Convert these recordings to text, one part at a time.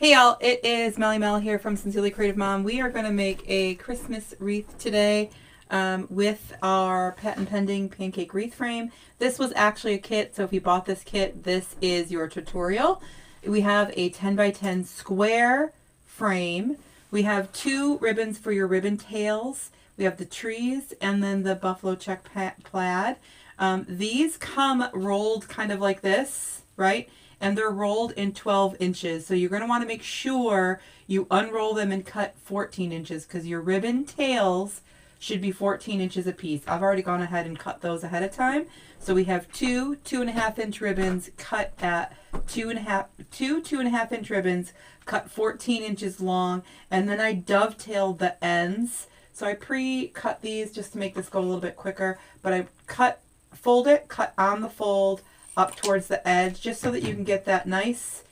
Hey y'all, it is Melly Mel here from Sincerely Creative Mom. We are going to make a Christmas wreath today with our patent pending pancake wreath frame. This was actually a kit, so if you bought this kit, this is your tutorial. We have a 10 by 10 square frame. We have 2 ribbons for your ribbon tails. We have the trees and then the buffalo check plaid. These come rolled kind of like this, right? And they're rolled in 12 inches. So you're going to want to make sure you unroll them and cut 14 inches because your ribbon tails should be 14 inches a piece. I've already gone ahead and cut those ahead of time. So we have 2.5 inch ribbons cut at 2.5 inch ribbons cut 14 inches long. And then I dovetailed the ends. So I pre-cut these just to make this go a little bit quicker. But I cut on the fold, up towards the edge, just so that you can get that nice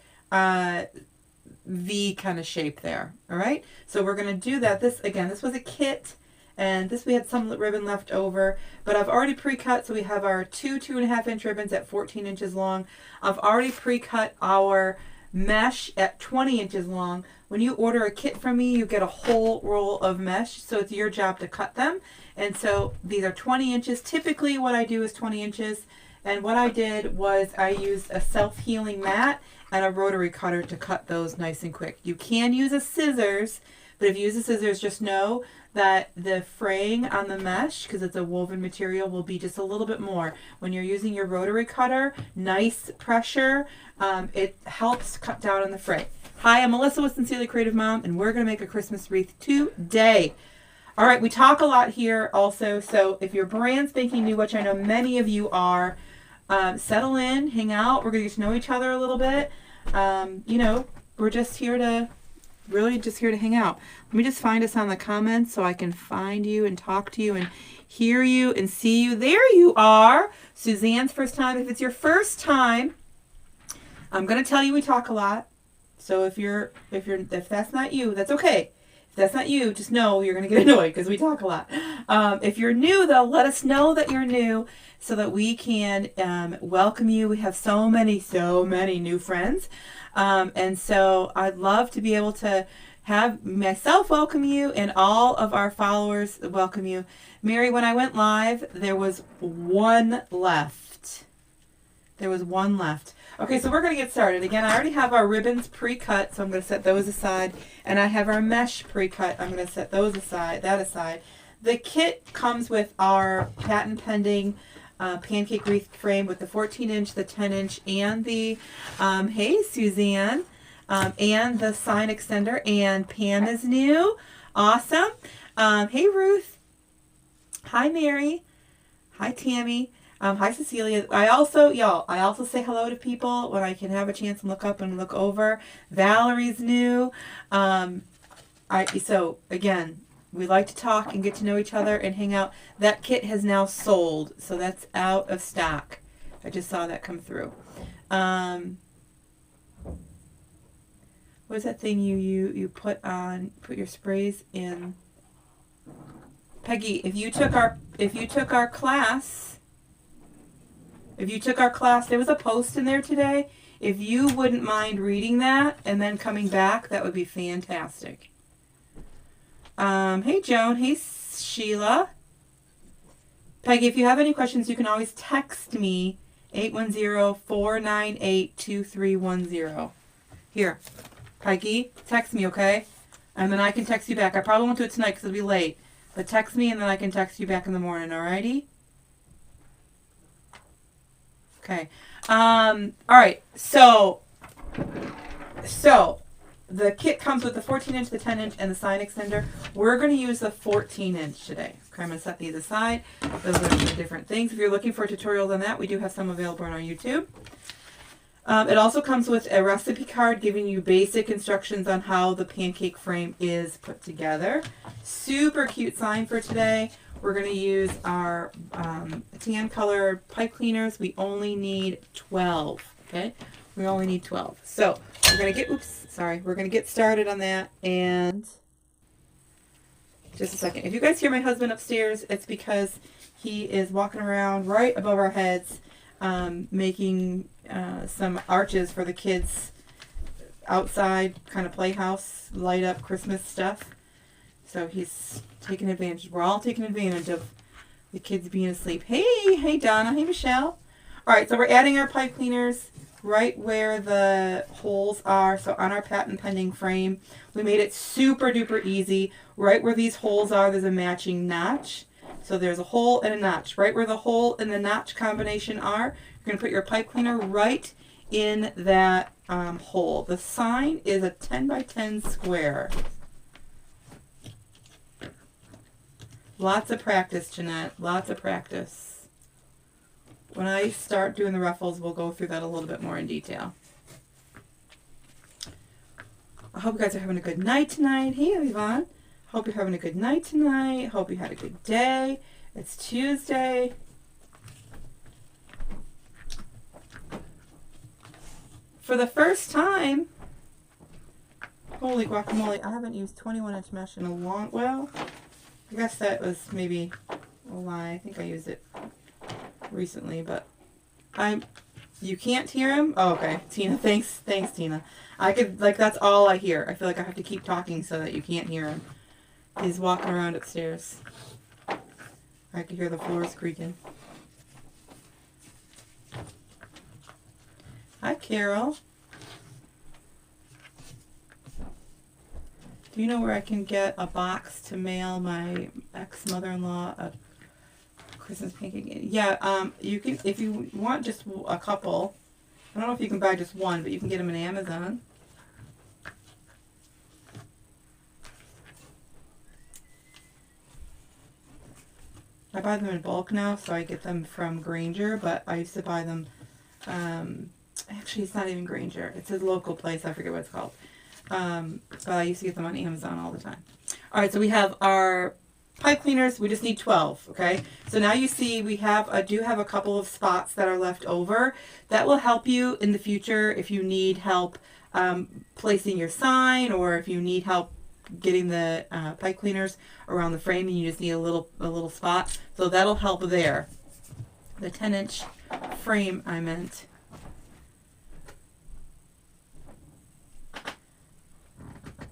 V kind of shape there. All right, so we're going to do that. This was a kit, and we had some ribbon left over, but I've already pre-cut. So we have our 2.5 inch ribbons at 14 inches long. I've already pre-cut our mesh at 20 inches long. When you order a kit from me, you get a whole roll of mesh, so it's your job to cut them. And so these are 20 inches. Typically what I do is 20 inches. And what I did was I used a self-healing mat and a rotary cutter to cut those nice and quick. You can use a scissors, but if you use a scissors, just know that the fraying on the mesh, because it's a woven material, will be just a little bit more. When you're using your rotary cutter, nice pressure, it helps cut down on the fray. Hi, I'm Melissa with Sincerely Creative Mom, and we're going to make a Christmas wreath today. All right, we talk a lot here also, so if you're brand spanking new, which I know many of you are, settle in, hang out. We're going to get to know each other a little bit. We're just here to hang out. Let me just find us on the comments so I can find you and talk to you and hear you and see you. There you are. Suzanne's first time. If it's your first time, I'm going to tell you we talk a lot. So if that's not you, that's okay. If that's not you, just know you're going to get annoyed because we talk a lot. If you're new, though, let us know that you're new so that we can welcome you. We have so many new friends. And so I'd love to be able to have myself welcome you and all of our followers welcome you. Mary, when I went live, there was one left. Okay, so we're going to get started. Again, I already have our ribbons pre-cut, so I'm going to set those aside. And I have our mesh pre-cut. I'm going to set that aside. The kit comes with our patent pending pancake wreath frame with the 14 inch, the 10 inch, and the, hey Suzanne, and the sign extender, and Pam is new. Awesome. Hey Ruth. Hi Mary. Hi Tammy. Hi Cecilia. I also say hello to people when I can have a chance and look up and look over. Valerie's new. So again, we like to talk and get to know each other and hang out. That kit has now sold, so that's out of stock. I just saw that come through. What's that thing you put your sprays in? Peggy, if you took our class, there was a post in there today. If you wouldn't mind reading that and then coming back, that would be fantastic. Hey Joan, hey Sheila. Peggy, if you have any questions, you can always text me 810-498-2310. Here, Peggy, text me, okay? And then I can text you back. I probably won't do it tonight because it'll be late. But text me and then I can text you back in the morning, alrighty? Okay. Alright, so the kit comes with the 14 inch, the 10 inch, and the sign extender. We're going to use the 14 inch today. Okay, I'm going to set these aside. Those are the different things. If you're looking for a tutorial on that, we do have some available on our YouTube. It also comes with a recipe card giving you basic instructions on how the pancake frame is put together. Super cute sign for today. We're going to use our tan colored pipe cleaners. We only need 12. Okay, we only need 12. So we're going to get started on that. And just a second. If you guys hear my husband upstairs, it's because he is walking around right above our heads, making some arches for the kids outside kind of playhouse, light up Christmas stuff. So he's taking advantage. We're all taking advantage of the kids being asleep. Hey Donna, hey Michelle. All right, so we're adding our pipe cleaners right where the holes are. So on our patent pending frame, we made it super duper easy. Right where these holes are, there's a matching notch. So there's a hole and a notch. Right where the hole and the notch combination are, you're going to put your pipe cleaner right in that hole. The sign is a 10 by 10 square. Lots of practice, Jeanette. Lots of practice. When I start doing the ruffles, we'll go through that a little bit more in detail. I hope you guys are having a good night tonight. Hey, Yvonne. Hope you're having a good night tonight. Hope you had a good day. It's Tuesday. For the first time, holy guacamole, I haven't used 21-inch mesh in a long, well, I guess that was maybe a lie. I think I used it recently, but you can't hear him? Oh, okay. Tina, thanks, Tina. I could, like, that's all I hear. I feel like I have to keep talking so that you can't hear him. He's walking around upstairs. I can hear the floors creaking. Hi, Carol. Do you know where I can get a box to mail my ex-mother-in-law a Christmas pancake? Yeah, you can, if you want just a couple. I don't know if you can buy just one, but you can get them on Amazon. I buy them in bulk now, so I get them from Granger, but I used to buy them, actually it's not even Granger, it's a local place, I forget what it's called. But I used to get them on Amazon all the time. Alright, so we have our pipe cleaners, we just need 12, okay? So now you see we have, do have a couple of spots that are left over. That will help you in the future if you need help placing your sign, or if you need help getting the pipe cleaners around the frame and you just need a little spot. So that'll help there. The 10-inch frame I meant.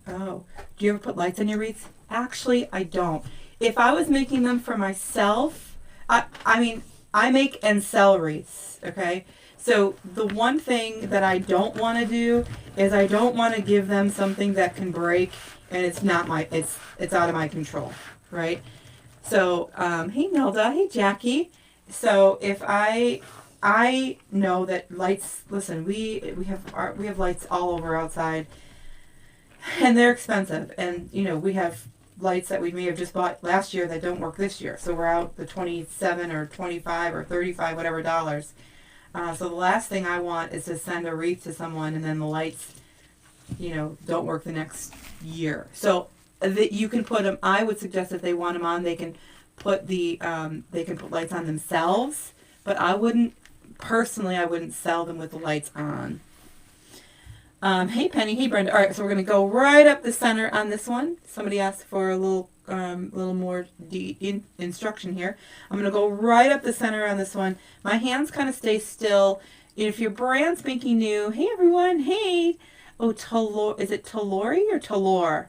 Oh, do you ever put lights on your wreaths? Actually, I don't. If I was making them for myself, I mean, I make and sell wreaths, okay? So the one thing that I don't want to do is I don't want to give them something that can break and it's not my, it's out of my control, right? So, hey Nelda, hey Jackie. So if I know that lights, listen, we have lights all over outside and they're expensive, and you know, we have lights that we may have just bought last year that don't work this year. So we're out the 27 or 25 or 35 whatever dollars. So the last thing I want is to send a wreath to someone and then the lights, you know, don't work the next year. So that you can put them, I would suggest if they want them on, they can put lights on themselves, but I wouldn't, personally, I wouldn't sell them with the lights on. Hey Penny, hey Brenda. All right, so we're going to go right up the center on this one. Somebody asked for a little more instruction here. I'm going to go right up the center on this one. My hands kind of stay still. If your brand spanking new, hey everyone, hey. Oh, Talor, is it Talori or Talor?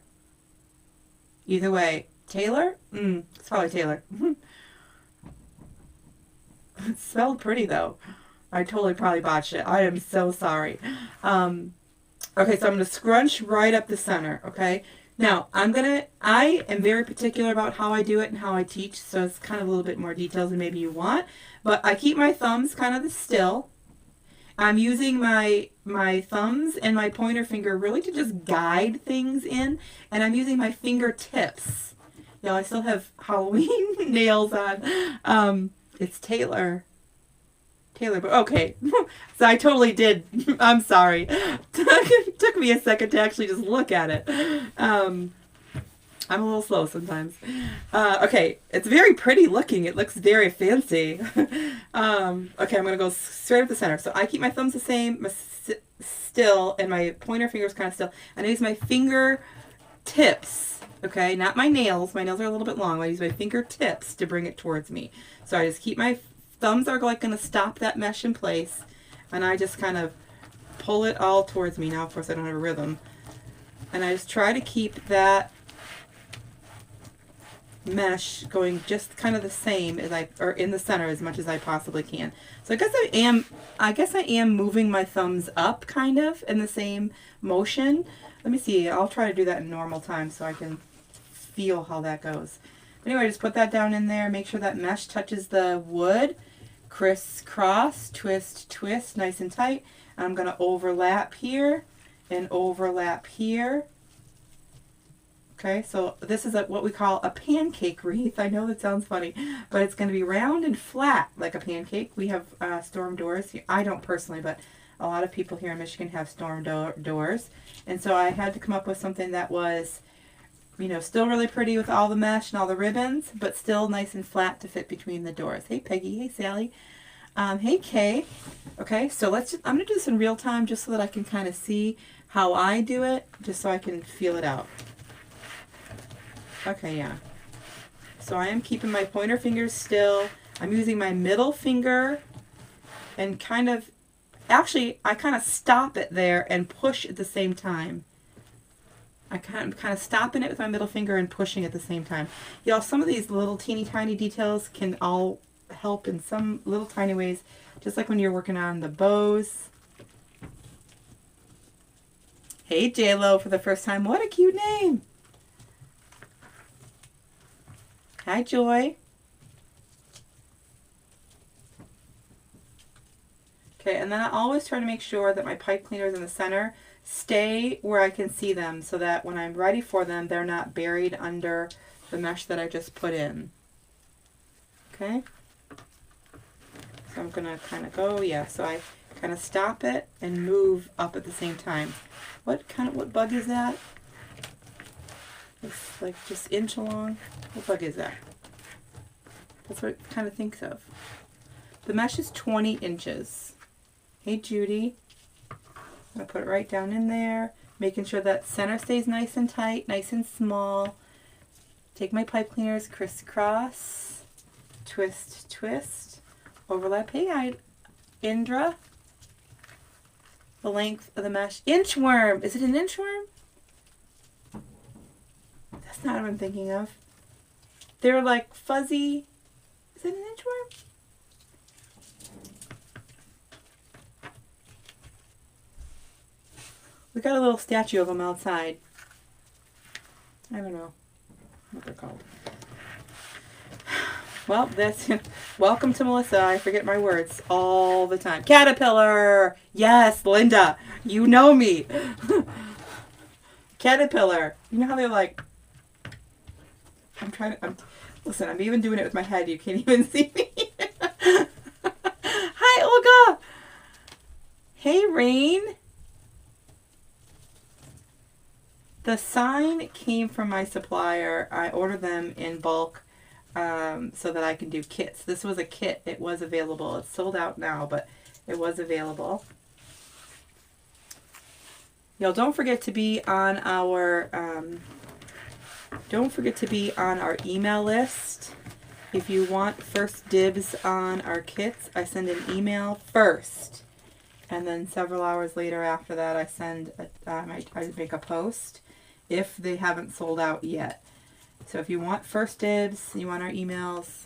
Either way. Taylor? It's probably Taylor. It's spelled pretty though. I totally probably botched it. I am so sorry. Okay, so I'm going to scrunch right up the center, okay? Now, I am very particular about how I do it and how I teach, so it's kind of a little bit more details than maybe you want. But I keep my thumbs kind of still. I'm using my thumbs and my pointer finger really to just guide things in, and I'm using my fingertips. You know, I still have Halloween nails on. It's Taylor, but okay. So I totally did. I'm sorry. Took me a second to actually just look at it. I'm a little slow sometimes. Okay, it's very pretty looking. It looks very fancy. Okay, I'm going to go straight up the center. So I keep my thumbs the same, still, and my pointer fingers kind of still. And I use my finger tips, okay? Not my nails. My nails are a little bit long. I use my fingertips to bring it towards me. So I just keep my thumbs are like going to stop that mesh in place. And I just kind of pull it all towards me. Now, of course, I don't have a rhythm. And I just try to keep that mesh going just kind of the same as or in the center as much as I possibly can. So I guess I am moving my thumbs up kind of in the same motion. Let me see. I'll try to do that in normal time so I can feel how that goes. Anyway, just put that down in there. Make sure that mesh touches the wood. Crisscross, twist, twist, nice and tight. I'm going to overlap here and overlap here. Okay, so this is what we call a pancake wreath. I know that sounds funny, but it's going to be round and flat like a pancake. We have storm doors. I don't personally, but a lot of people here in Michigan have storm doors. And so I had to come up with something that was, you know, still really pretty with all the mesh and all the ribbons, but still nice and flat to fit between the doors. Hey, Peggy. Hey, Sally. Hey, Kay. Okay, so I'm going to do this in real time just so that I can kind of see how I do it, just so I can feel it out. Okay, yeah. So I am keeping my pointer fingers still. I'm using my middle finger and actually, I kind of stop it there and push at the same time. I kind of stopping it with my middle finger and pushing at the same time. Y'all, some of these little teeny tiny details can all help in some little tiny ways, just like when you're working on the bows. Hey, J-Lo, for the first time. What a cute name. Hi, Joy. Okay, and then I always try to make sure that my pipe cleaners in the center stay where I can see them so that when I'm ready for them, they're not buried under the mesh that I just put in. Okay? So I'm going to kind of go, yeah, so I kind of stop it and move up at the same time. What bug is that? It's like just inch along. What bug is that? That's what it kind of thinks of. The mesh is 20 inches. Hey, Judy. I'm going to put it right down in there, making sure that center stays nice and tight, nice and small. Take my pipe cleaners, crisscross, twist, twist, overlap. Hey, Indra. The length of the mesh. Inchworm. Is it an inchworm? That's not what I'm thinking of. They're like fuzzy. Is it an inchworm? We got a little statue of them outside. I don't know what they're called. Well, that's welcome to Melissa. I forget my words all the time. Caterpillar. Yes, Linda. You know me. Caterpillar. You know how they're like. Listen, I'm even doing it with my head. You can't even see me. Hi, Olga. Hey, Rain. The sign came from my supplier. I ordered them in bulk so that I can do kits. This was a kit. It was available. It's sold out now, but it was available. Y'all, don't forget to be on our email list. If you want first dibs on our kits, I send an email first, and then several hours later after that, I make a post if they haven't sold out yet. So if you want first dibs, you want our emails,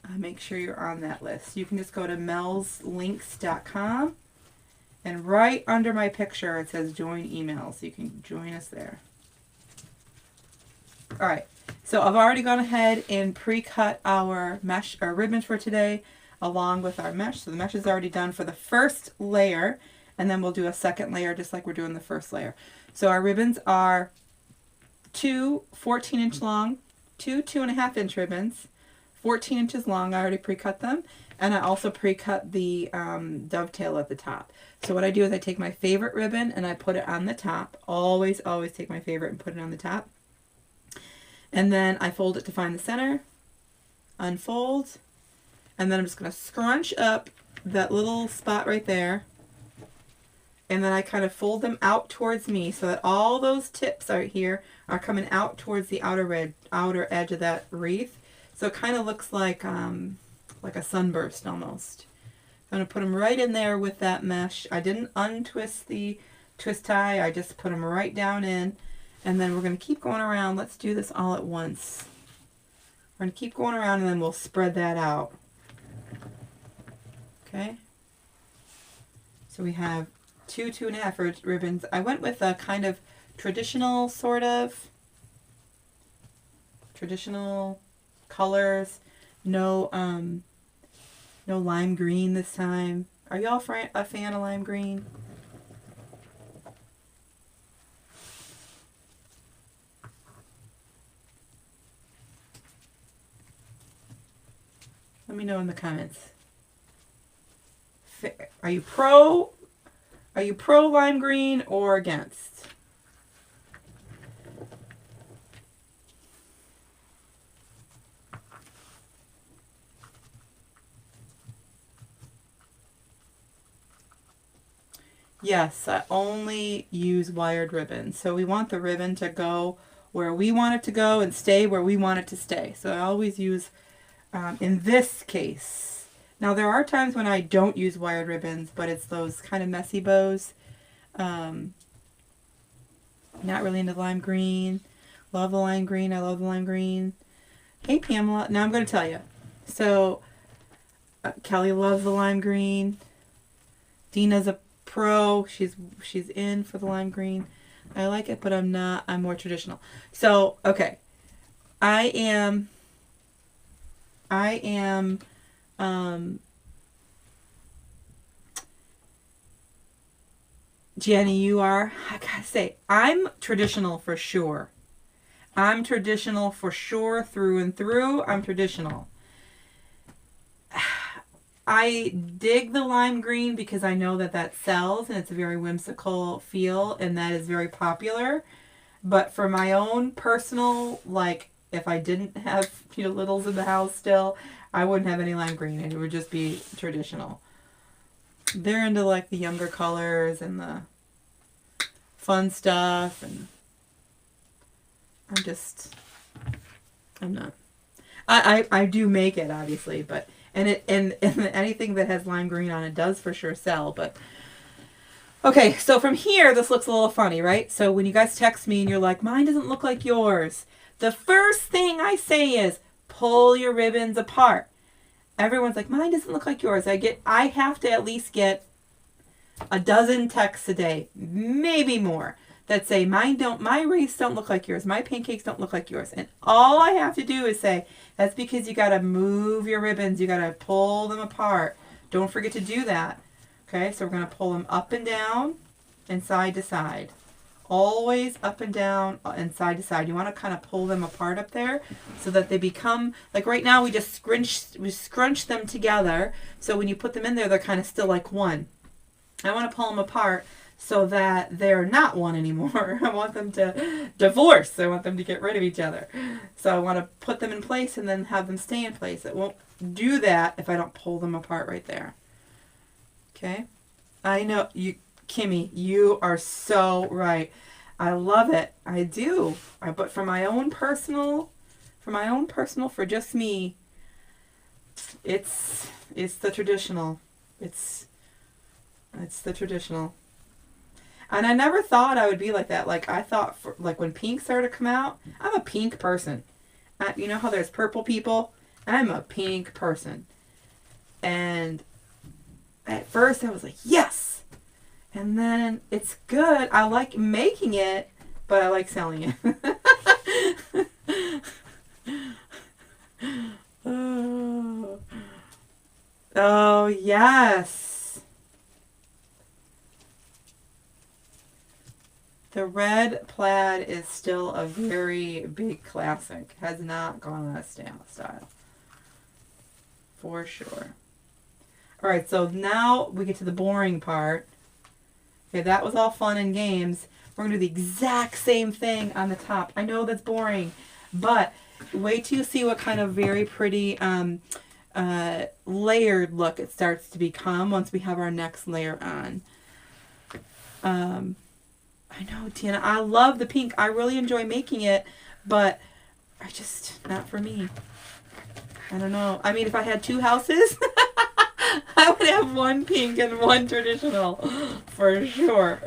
make sure you're on that list. You can just go to melslinks.com, and right under my picture it says join emails. You can join us there. Alright, so I've already gone ahead and pre-cut our mesh or ribbons for today along with our mesh. So the mesh is already done for the first layer, and then we'll do a second layer just like we're doing the first layer. So our ribbons are two 14-inch long, two 2.5-inch ribbons, 14 inches long. I already pre-cut them, and I also pre-cut the dovetail at the top. So what I do is I take my favorite ribbon and I put it on the top. Always, always take my favorite and put it on the top. And then I fold it to find the center, unfold, and then I'm just going to scrunch up that little spot right there. And then I kind of fold them out towards me so that all those tips out here are coming out towards the outer edge of that wreath. So it kind of looks like a sunburst almost. I'm going to put them right in there with that mesh. I didn't untwist the twist tie. I just put them right down in. And then we're going to keep going around. Let's do this all at once. We're going to keep going around and then we'll spread that out. Okay. So we have 2 2.5 ribbons. I went with a kind of traditional sort of. Traditional colors. No no lime green this time. Are y'all a fan of lime green? Let me know in the comments. Are you pro lime green or against? Yes, I only use wired ribbon. So we want the ribbon to go where we want it to go and stay where we want it to stay. So I always use, in this case, now there are times when I don't use wired ribbons, but it's those kind of messy bows. Not really into lime green. Love the lime green. I love the lime green. Hey Pamela, now I'm going to tell you. So Kelly loves the lime green. Dina's a pro. She's in for the lime green. I like it, but I'm not. I'm more traditional. So, okay. I am Jenny, you are. I gotta say, I'm traditional for sure. I'm traditional for sure through and through. I'm traditional. I dig the lime green because I know that sells and it's a very whimsical feel and that is very popular. But for my own personal, like if I didn't have littles in the house still, I wouldn't have any lime green. It would just be traditional. They're into like the younger colors and the fun stuff, and I'm not. I do make it obviously, but and anything that has lime green on it does for sure sell. But okay, so from here this looks a little funny, right? So when you guys text me and you're like, mine doesn't look like yours, the first thing I say is pull your ribbons apart. Everyone's like, mine doesn't look like yours. I have to at least get a dozen texts a day, maybe more, that say my wreaths don't look like yours, my pancakes don't look like yours. And all I have to do is say, that's because you got to move your ribbons, you got to pull them apart. Don't forget to do that. Okay, so we're going to pull them up and down and side to side. Always up and down and side to side. You want to kind of pull them apart up there so that they become, like right now we just scrunch them together. So when you put them in there, they're kind of still like one. I want to pull them apart so that they're not one anymore. I want them to divorce. I want them to get rid of each other. So I want to put them in place and then have them stay in place. It won't do that if I don't pull them apart right there. Okay? I know you, Kimmy, you are so right. I love it. I do. But for my own personal, for just me, it's the traditional. It's the traditional. And I never thought I would be like that. Like I thought, like when pink started to come out, I'm a pink person. You know how there's purple people? I'm a pink person. And at first I was like, yes. And then it's good. I like making it, but I like selling it. Oh, yes. The red plaid is still a very big classic. Has not gone out of style. For sure. Alright, so now we get to the boring part. Okay, that was all fun and games. We're going to do the exact same thing on the top. I know that's boring, but wait till you see what kind of very pretty layered look it starts to become once we have our next layer on. I know, Tina, I love the pink. I really enjoy making it, but not for me. I don't know. I mean, if I had two houses, I would have one pink and one traditional for sure.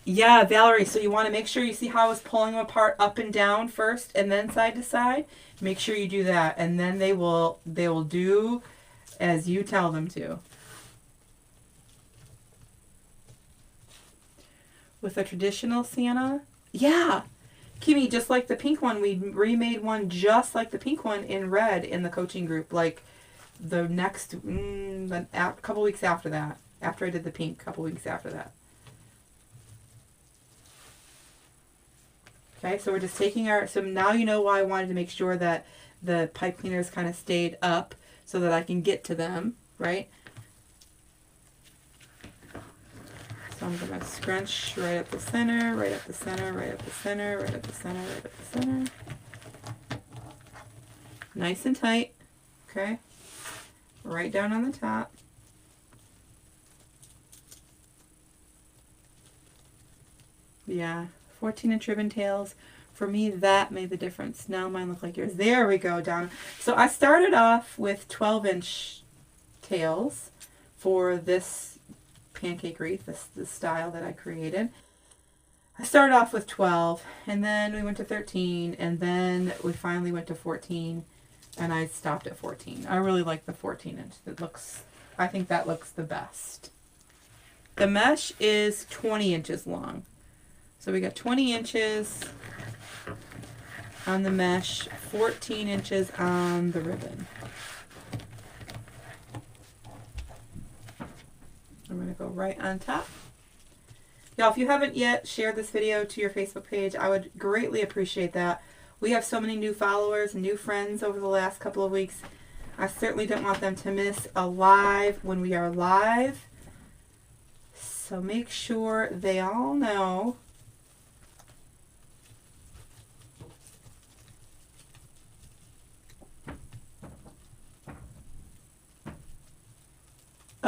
Yeah, Valerie, so you want to make sure you see how I was pulling them apart up and down first and then side to side. Make sure you do that, and then they will do as you tell them to. With a traditional Santa? Yeah. Kimmy, just like the pink one, we remade one just like the pink one in red in the coaching group. Like the next, a couple weeks after that. After I did the pink, a couple weeks after that. Okay, so we're just taking our, so now you know why I wanted to make sure that the pipe cleaners kind of stayed up so that I can get to them, right? So I'm going to scrunch right up the center, right up the center, right up the center, right up the center, right up the center. Nice and tight, okay? Right down on the top. Yeah. 14-inch ribbon tails. For me, that made the difference. Now mine look like yours. There we go, down. So I started off with 12-inch tails for this pancake wreath, this style that I created. I started off with 12, and then we went to 13, and then we finally went to 14, and I stopped at 14. I really like the 14-inch. It looks, I think that looks the best. The mesh is 20 inches long. So we got 20 inches on the mesh, 14 inches on the ribbon. I'm going to go right on top. Y'all, if you haven't yet shared this video to your Facebook page, I would greatly appreciate that. We have so many new followers and new friends over the last couple of weeks. I certainly don't want them to miss a live when we are live. So make sure they all know.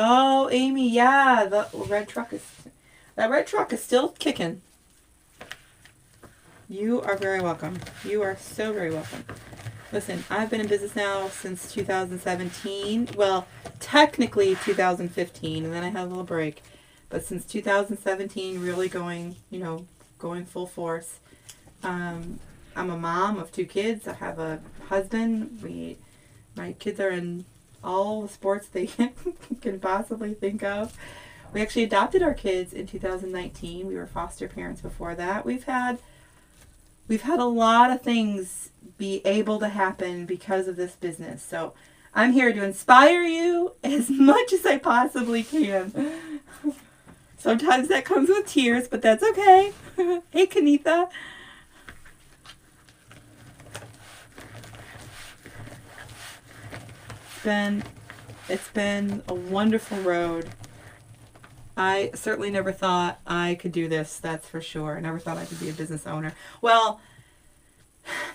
Oh, Amy, yeah, the red truck is, that red truck is still kicking. You are very welcome. You are so very welcome. Listen, I've been in business now since 2017. Well, technically 2015, and then I had a little break. But since 2017, really going, going full force. I'm a mom of 2 kids. I have a husband. My kids are in all the sports they can possibly think of. We actually adopted our kids in 2019. We were foster parents before that. We've had a lot of things be able to happen because of this business. So I'm here to inspire you as much as I possibly can. Sometimes that comes with tears, but that's okay. Hey, Kanitha. It's been a wonderful road. I certainly never thought I could do this, that's for sure. I never thought I could be a business owner. Well,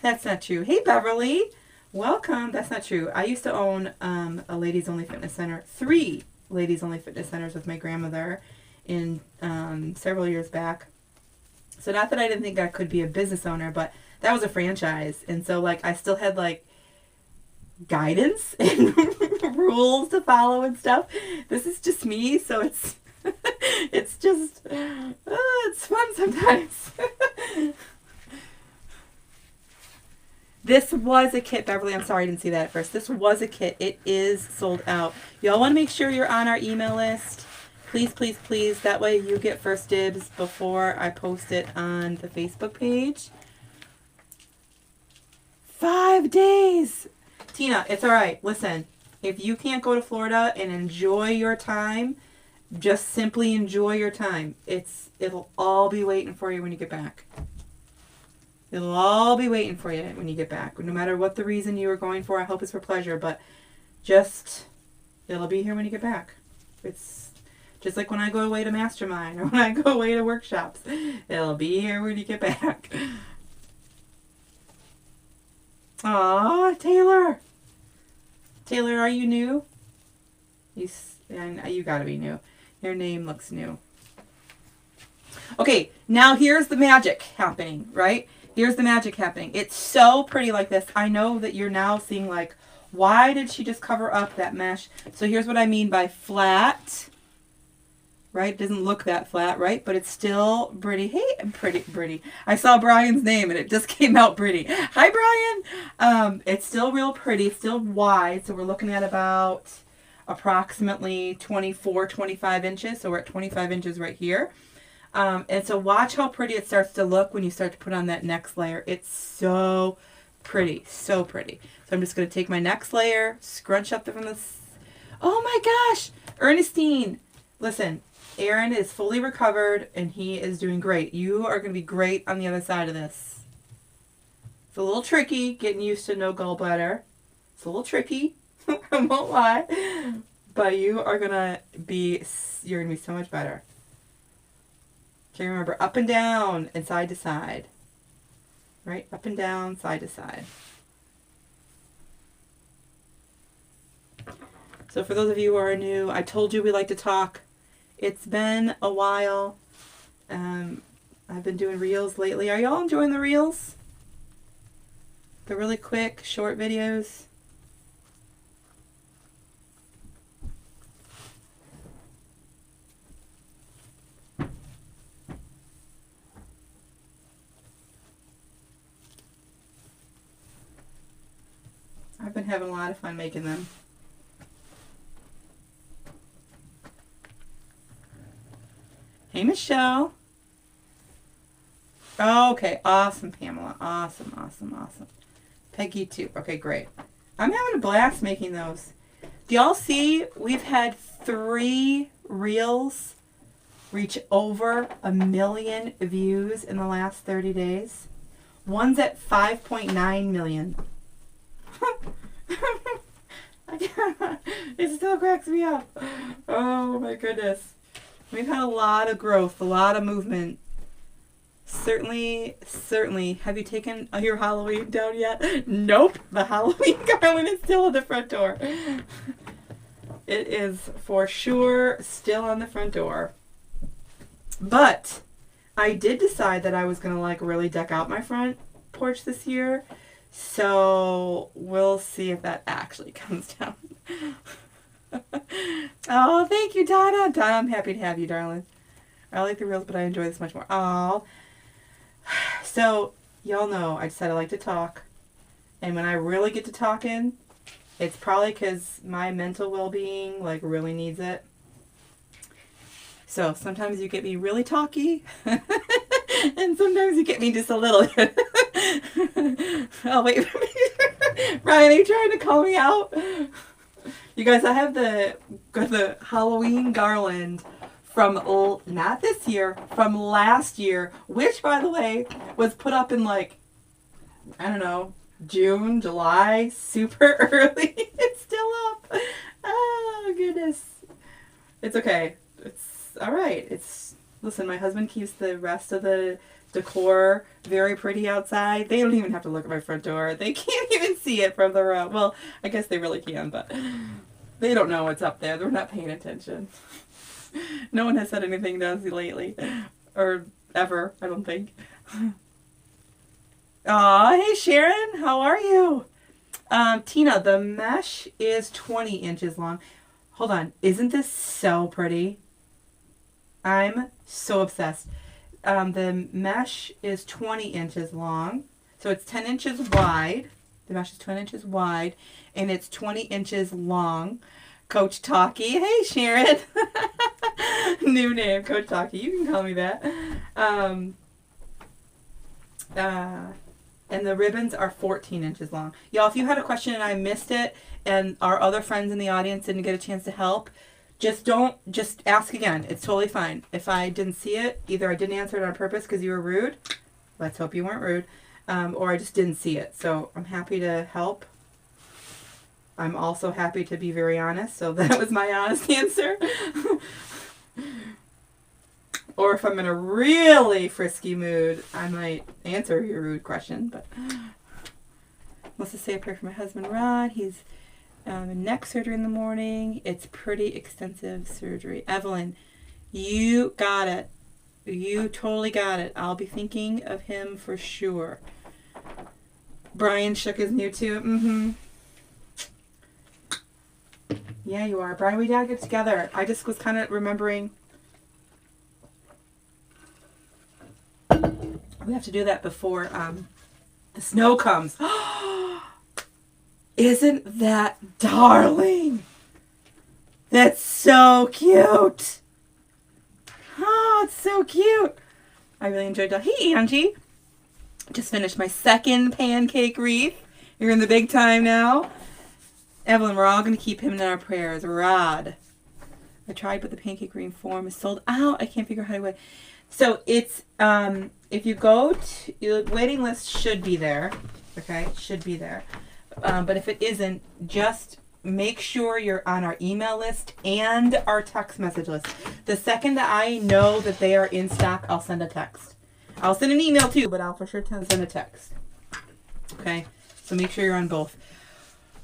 that's not true. Hey, Beverly. Welcome. That's not true. I used to own a ladies only fitness center, 3 ladies only fitness centers with my grandmother in several years back. So not that I didn't think I could be a business owner, but that was a franchise. And so like I still had like guidance and rules to follow and stuff. This is just me, so it's it's just it's fun sometimes. This was a kit, Beverly. I'm sorry I didn't see that at first. This was a kit. It is sold out. Y'all want to make sure you're on our email list. Please, please, please. That way you get first dibs before I post it on the Facebook page. 5 days. Tina, it's all right. Listen, if you can't go to Florida and enjoy your time, just simply enjoy your time. It'll all be waiting for you when you get back. It'll all be waiting for you when you get back. No matter what the reason you were going for, I hope it's for pleasure, but it'll be here when you get back. It's just like when I go away to Mastermind or when I go away to workshops. It'll be here when you get back. Aw, Taylor. Taylor, are you new? You gotta be new. Your name looks new. Okay, now here's the magic happening, right? Here's the magic happening. It's so pretty like this. I know that you're now seeing like, Why did she just cover up that mesh? So here's what I mean by flat. Right? It doesn't look that flat, right? But it's still pretty. Hey, pretty. I saw Brian's name and it just came out pretty. Hi, Brian. It's still real pretty. It's still wide. So we're looking at about approximately 24, 25 inches. So we're at 25 inches right here. And so watch how pretty it starts to look when you start to put on that next layer. It's so pretty. So pretty. So I'm just going to take my next layer, scrunch up from this. Oh my gosh. Ernestine. Listen. Aaron is fully recovered and he is doing great. You are going to be great on the other side of this. It's a little tricky getting used to no gallbladder. It's a little tricky. I won't lie. But you are going to be, you're going to be so much better. Okay, remember up and down and side to side. Right? Up and down, side to side. So for those of you who are new, I told you we like to talk. It's been a while. I've been doing reels lately. Are y'all enjoying the reels? The really quick, short videos. I've been having a lot of fun making them. Hey, Michelle. Okay, awesome, Pamela. Awesome. Peggy, too. Okay, great. I'm having a blast making those. Do y'all see we've had 3 reels reach over 1 million views in the last 30 days? One's at 5.9 million. It still cracks me up. Oh, my goodness. We've had a lot of growth, a lot of movement. Certainly. Have you taken your Halloween down yet? Nope. The Halloween garland is still on the front door. It is for sure still on the front door. But I did decide that I was going to like really deck out my front porch this year. So we'll see if that actually comes down. Oh, thank you, Donna. Donna, I'm happy to have you, darling. I like the reels, but I enjoy this much more. Oh. So, y'all know I said I like to talk. And when I really get to talking, it's probably because my mental well-being, like, really needs it. So, sometimes you get me really talky. And sometimes you get me just a little. Oh, wait. Ryan, are you trying to call me out? You guys, I have the Halloween garland from, not this year, from last year, which, by the way, was put up in, like, I don't know, June, July, super early. It's still up. Oh, goodness. It's okay. It's all right. Listen, my husband keeps the rest of the decor very pretty outside. They don't even have to look at my front door. They can't even see it from the road. Well, I guess they really can, but they don't know what's up there. They're not paying attention. No one has said anything to us lately. Or ever, I don't think. Aw, hey Sharon, how are you? Tina, the mesh is 20 inches long. Hold on, isn't this so pretty? I'm so obsessed. The mesh is 20 inches long. So it's 10 inches wide. The mesh is 10 inches wide. And it's 20 inches long. Coach Talkie. Hey, Sharon. New name, Coach Talkie. You can call me that. And the ribbons are 14 inches long. Y'all, if you had a question and I missed it, and our other friends in the audience didn't get a chance to help, just ask again. It's totally fine. If I didn't see it, either I didn't answer it on purpose because you were rude. Let's hope you weren't rude. Or I just didn't see it. So I'm happy to help. I'm also happy to be very honest. So that was my honest answer. Or if I'm in a really frisky mood, I might answer your rude question. But let's just say a prayer for my husband, Ron. He's neck surgery in the morning. It's pretty extensive surgery. Evelyn, you got it. You totally got it. I'll be thinking of him for sure. Brian shook his new too. Yeah, you are. Brian, we gotta get together. I just was kind of remembering. We have to do that before the snow comes. Isn't that darling? That's so cute. Oh, it's so cute. I really enjoyed that. Hey, Angie. Just finished my second pancake wreath. You're in the big time now. Evelyn, we're all going to keep him in our prayers. Rod. I tried, but the pancake wreath form is sold out. I can't figure out how to wait. So it's, if you go to, your waiting list should be there. Okay, it should be there. But if it isn't, just make sure you're on our email list and our text message list. The second that I know that they are in stock, I'll send a text. I'll send an email too, but I'll for sure send a text. Okay, so make sure you're on both.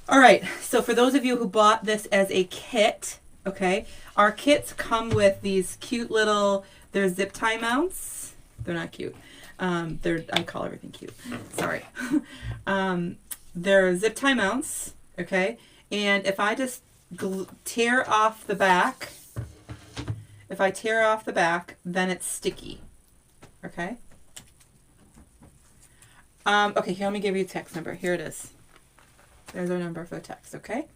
All right, so for those of you who bought this as a kit, okay, our kits come with these cute little, they're zip tie mounts. They're not cute. I call everything cute. Sorry. They're zip tie mounts, okay? And if I just tear off the back, then it's sticky, okay? Okay, here, let me give you a text number. Here it is. There's our number for the text, okay?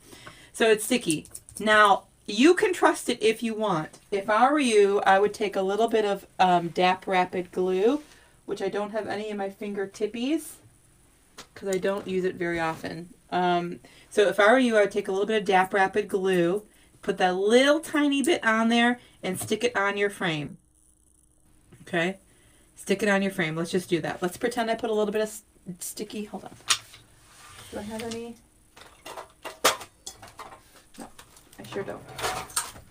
So it's sticky. Now, you can trust it if you want. If I were you, I would take a little bit of DAP Rapid glue, which I don't have any in my fingertippies because I don't use it very often. So if I were you, I would take a little bit of DAP Rapid glue, put that little tiny bit on there, and stick it on your frame. Okay? Stick it on your frame. Let's just do that. Let's pretend I put a little bit of sticky. Hold on. Do I have any? No, I sure don't.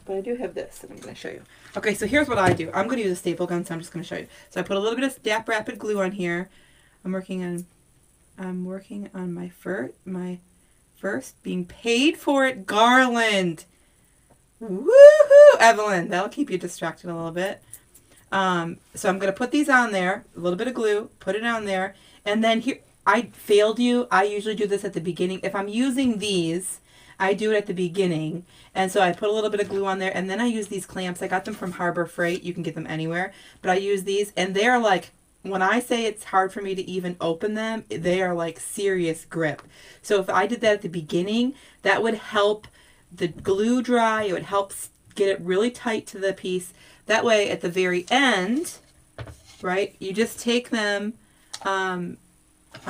But I do have this that I'm going to show you. Okay, so here's what I do. I'm going to use a staple gun, so I'm just going to show you. So I put a little bit of DAP Rapid glue on here. I'm working on my first being paid for it garland. Woohoo, Evelyn. That'll keep you distracted a little bit. So I'm going to put these on there, a little bit of glue, put it on there, and then here, I failed you. I usually do this at the beginning. If I'm using these, I do it at the beginning. And so I put a little bit of glue on there, and then I use these clamps. I got them from Harbor Freight. You can get them anywhere. But I use these, and they're like, when I say it's hard for me to even open them, they are like serious grip. So if I did that at the beginning, that would help the glue dry. It would help get it really tight to the piece. That way, at the very end, right, you just take them. I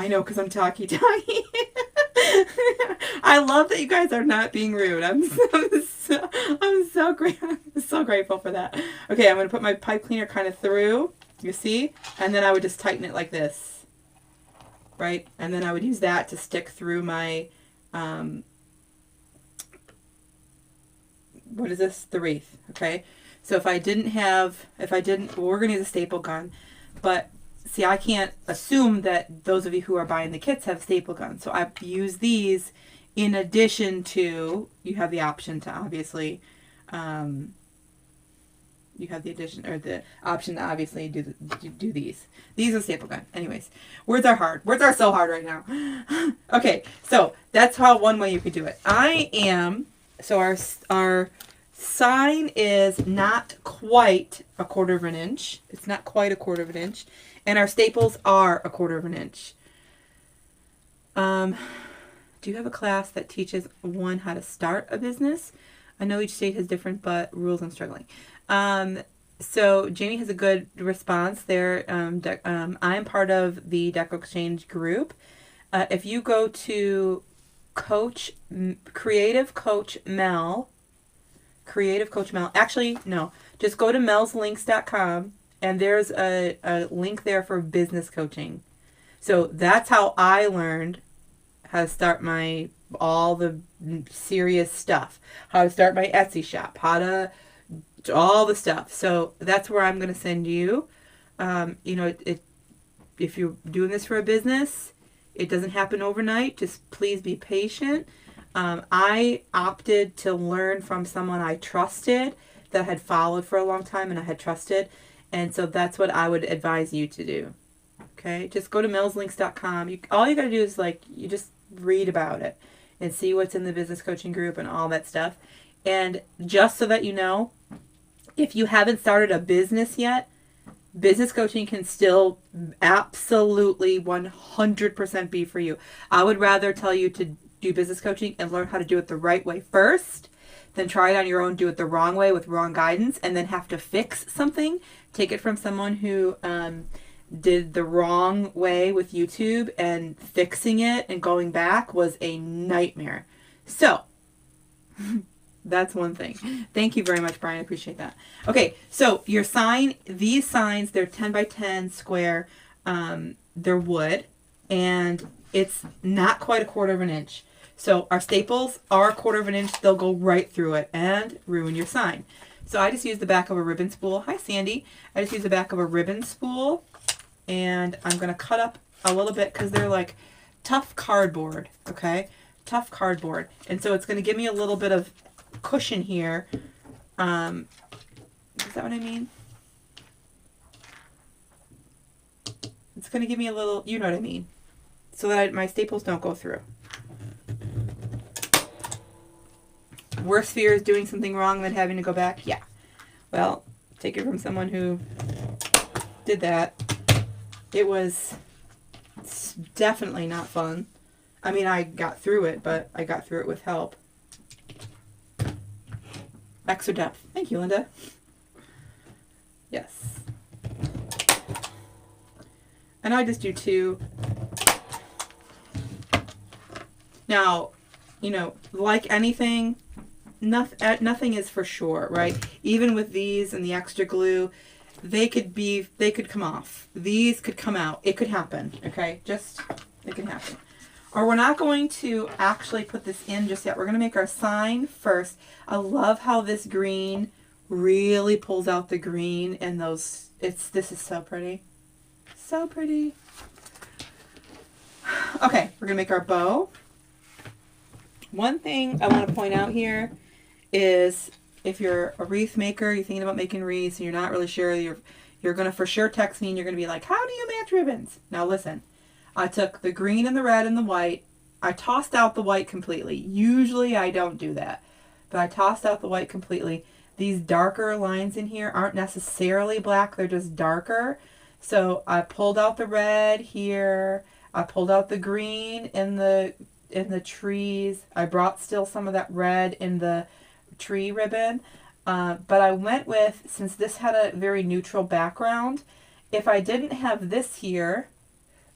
know, because I'm talky. I love that you guys are not being rude. I'm so grateful for that. Okay, I'm going to put my pipe cleaner kind of through, you see? And then I would just tighten it like this, right? And then I would use that to stick through my, what is this? The wreath, okay? So we're going to use a staple gun, but see, I can't assume that those of you who are buying the kits have staple guns. So I've used these in addition to, you have the option to obviously, do these. These are staple gun. Anyways, words are hard. Words are so hard right now. Okay, so that's one way you could do it. Our sign is not quite a 1/4 of an inch. It's not quite a 1/4 of an inch. And our staples are a 1/4 of an inch. Do you have a class that teaches one how to start a business? I know each state has different rules. I'm struggling. So Jamie has a good response there. I'm part of the Deco Exchange group. If you go to Creative Coach Mel, actually, no, just go to melslinks.com. And there's a link there for business coaching. So that's how I learned how to start all the serious stuff. How to start my Etsy shop. All the stuff. So that's where I'm going to send you. If you're doing this for a business, it doesn't happen overnight. Just please be patient. I opted to learn from someone I trusted, that I had followed for a long time and I had trusted. And so that's what I would advise you to do. Okay? Just go to melslinks.com. All you got to do is you just read about it. and see what's in the business coaching group and all that stuff. And just so that you know, if you haven't started a business yet, business coaching can still absolutely 100% be for you. I would rather tell you to do business coaching and learn how to do it the right way first than try it on your own, do it the wrong way with wrong guidance, and then have to fix something. Take it from someone who did the wrong way with YouTube, and fixing it and going back was a nightmare. So that's one thing. Thank you very much, Brian. I appreciate that. Okay, so your sign, these signs, they're 10 by 10 square. They're wood, and it's not quite 1/4 inch. So our staples are 1/4 inch. They'll go right through it and ruin your sign. So I just use the back of a ribbon spool. Hi, Sandy. I just use the back of a ribbon spool, and I'm going to cut up a little bit because they're like tough cardboard, okay? Tough cardboard. And so it's going to give me a little bit of cushion here. Is that what I mean? It's going to give me a little, you know what I mean, so that my staples don't go through. Worst fear is doing something wrong than having to go back. Yeah. Well, take it from someone who did that. It was definitely not fun. I mean, I got through it, but I got through it with help. Extra depth. Thank you, Linda. Yes. And I just do 2. Now, you know, like anything, nothing is for sure, right? Even with these and the extra glue, they could come off. These could come out. It could happen, okay? It can happen. Or we're not going to actually put this in just yet. We're going to make our sign first. I love how this green really pulls out the green in those. This is so pretty. So pretty. Okay, we're going to make our bow. One thing I want to point out here is if you're a wreath maker, you're thinking about making wreaths, and you're not really sure, you're going to for sure text me, and you're going to be like, how do you match ribbons? Now listen, I took the green and the red and the white. I tossed out the white completely. Usually I don't do that, but I tossed out the white completely. These darker lines in here aren't necessarily black. They're just darker. So I pulled out the red here. I pulled out the green in the trees. I brought still some of that red in the tree ribbon. But I went with, since this had a very neutral background, if I didn't have this here,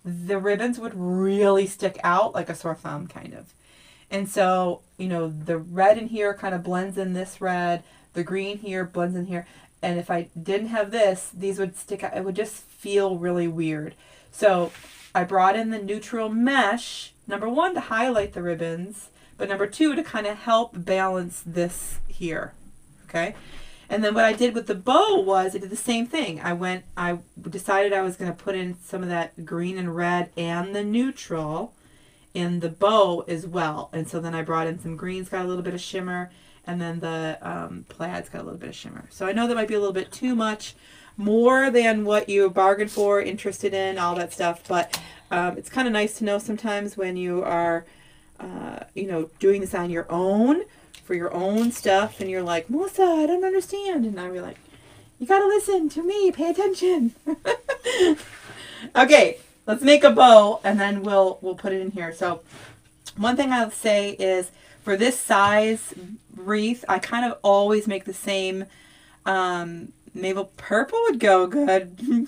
the ribbons would really stick out like a sore thumb, kind of. And so, you know, the red in here kind of blends in this red. The green here blends in here. And if I didn't have this, these would stick out. It would just feel really weird. So I brought in the neutral mesh, number 1, to highlight the ribbons, but number 2, to kind of help balance this here. Okay? And then what I did with the bow was I did the same thing. I decided I was going to put in some of that green and red and the neutral in the bow as well. And so then I brought in some greens, got a little bit of shimmer, and then the plaid's got a little bit of shimmer. So I know that might be a little bit too much, more than what you bargained for, interested in, all that stuff. But it's kind of nice to know sometimes when you are, you know, doing this on your own, for your own stuff, and you're like, Melissa, I don't understand. And I'll be like, you got to listen to me, pay attention. Okay, let's make a bow, and then we'll put it in here. So one thing I'll say is, for this size wreath, I kind of always make the same. Maybe purple would go good.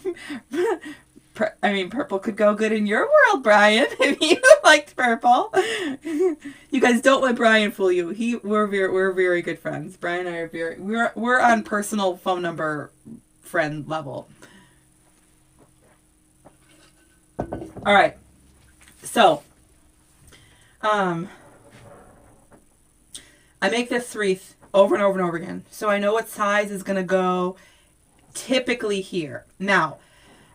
I mean, purple could go good in your world, Brian, if you liked purple. You guys don't let Brian fool you. We're very good friends. Brian and I are we're on personal phone number friend level. All right. So, I make this wreath over and over and over again. So I know what size is going to go typically here. Now,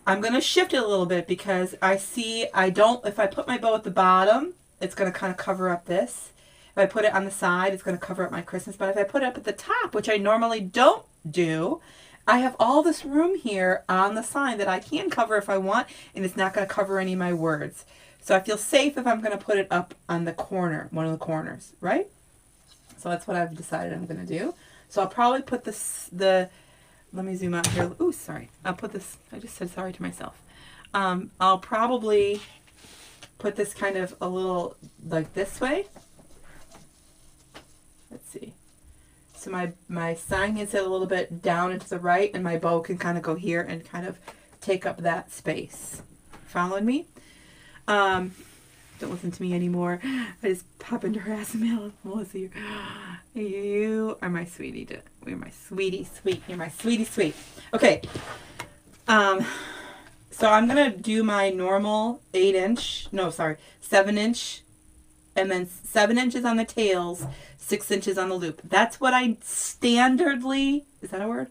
I'm going to shift it a little bit because if I put my bow at the bottom, it's going to kind of cover up this. If I put it on the side, it's going to cover up my Christmas. But if I put it up at the top, which I normally don't do, I have all this room here on the sign that I can cover if I want, and it's not going to cover any of my words. So I feel safe if I'm going to put it up on the corner, one of the corners, right? So that's what I've decided I'm going to do. So I'll probably put this, let me zoom out here. Ooh, sorry. I'll put this, I just said sorry to myself. I'll probably put this kind of a little like this way. Let's see. So my sign can sit a little bit down and to the right, and my bow can kind of go here and kind of take up that space. Following me? Don't listen to me anymore. I just pop into her ass and mail. Melissa, you are my sweetie. You're my sweetie sweet. You're my sweetie sweet. Okay. So I'm going to do my normal 7 inch, and then 7 inches on the tails, 6 inches on the loop. That's what I standardly, is that a word?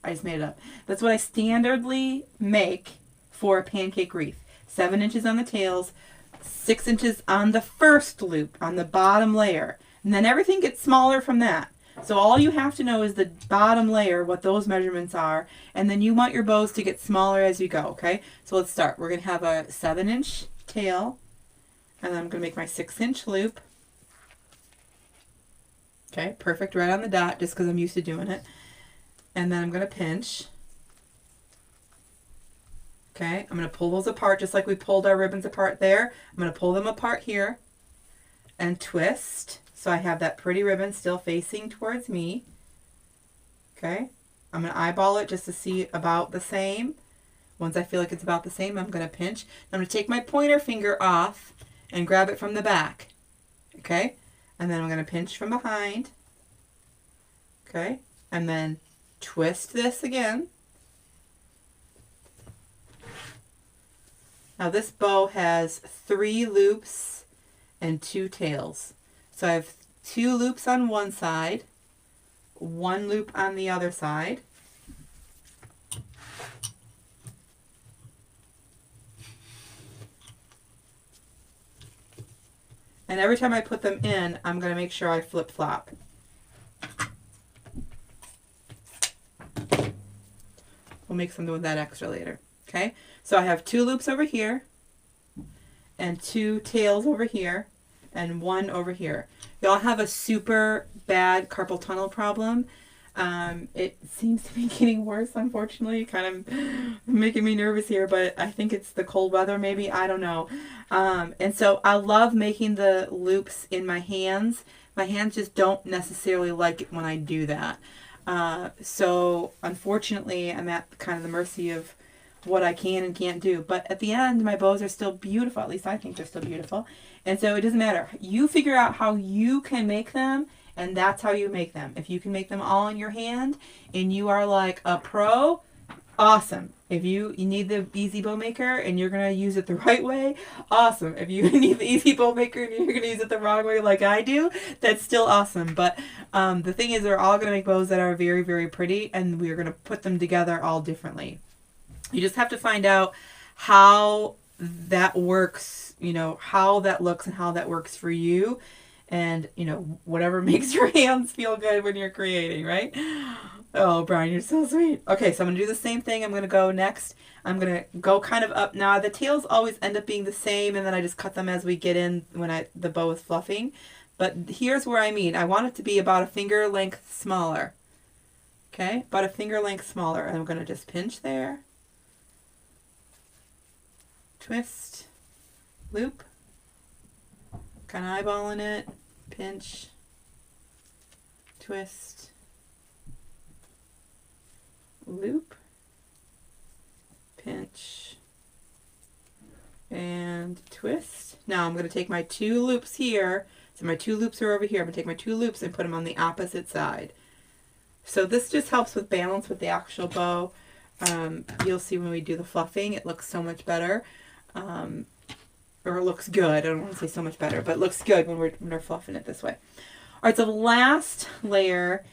I just made it up. That's what I standardly make for a pancake wreath. 7 inches on the tails, 6 inches on the first loop, on the bottom layer. And then everything gets smaller from that. So all you have to know is the bottom layer, what those measurements are, and then you want your bows to get smaller as you go, okay? So let's start. We're going to have a 7-inch tail, and then I'm going to make my 6-inch loop. Okay, perfect, right on the dot, just because I'm used to doing it. And then I'm going to pinch. Okay, I'm going to pull those apart just like we pulled our ribbons apart there. I'm going to pull them apart here and twist. So I have that pretty ribbon still facing towards me. Okay, I'm going to eyeball it just to see about the same. Once I feel like it's about the same, I'm going to pinch. I'm going to take my pointer finger off and grab it from the back. Okay, and then I'm going to pinch from behind. Okay, and then twist this again. Now this bow has 3 loops and 2 tails. So I have 2 loops on one side, 1 loop on the other side. And every time I put them in, I'm going to make sure I flip-flop. We'll make something with that extra later. Okay, so I have 2 loops over here, and 2 tails over here, and 1 over here. Y'all have a super bad carpal tunnel problem. It seems to be getting worse, unfortunately. Kind of making me nervous here, but I think it's the cold weather, maybe. I don't know. And so I love making the loops in my hands. My hands just don't necessarily like it when I do that. So unfortunately, I'm at kind of the mercy of what I can and can't do. But at the end, my bows are still beautiful. At least I think they're still beautiful. And so it doesn't matter. You figure out how you can make them, and that's how you make them. If you can make them all in your hand and you are like a pro, awesome. If you need the easy bow maker and you're going to use it the right way, awesome. If you need the easy bow maker and you're going to use it the wrong way like I do, that's still awesome. But the thing is, they're all going to make bows that are very, very pretty, and we're going to put them together all differently. You just have to find out how that works, you know, how that looks and how that works for you. And, you know, whatever makes your hands feel good when you're creating, right? Oh, Brian, you're so sweet. Okay, so I'm going to do the same thing. I'm going to go next. I'm going to go kind of up. Now, the tails always end up being the same, and then I just cut them as we get in when the bow is fluffing. But here's where I mean. I want it to be about a finger length smaller. Okay, about a finger length smaller. And I'm going to just pinch there. Twist. Loop. Kind of eyeballing it. Pinch. Twist. Loop. Pinch. And twist. Now I'm going to take my 2 loops here. So my 2 loops are over here. I'm going to take my 2 loops and put them on the opposite side. So this just helps with balance with the actual bow. You'll see when we do the fluffing, it looks so much better. Or it looks good. I don't want to say so much better, but it looks good when we're fluffing it this way. All right, so the last layer.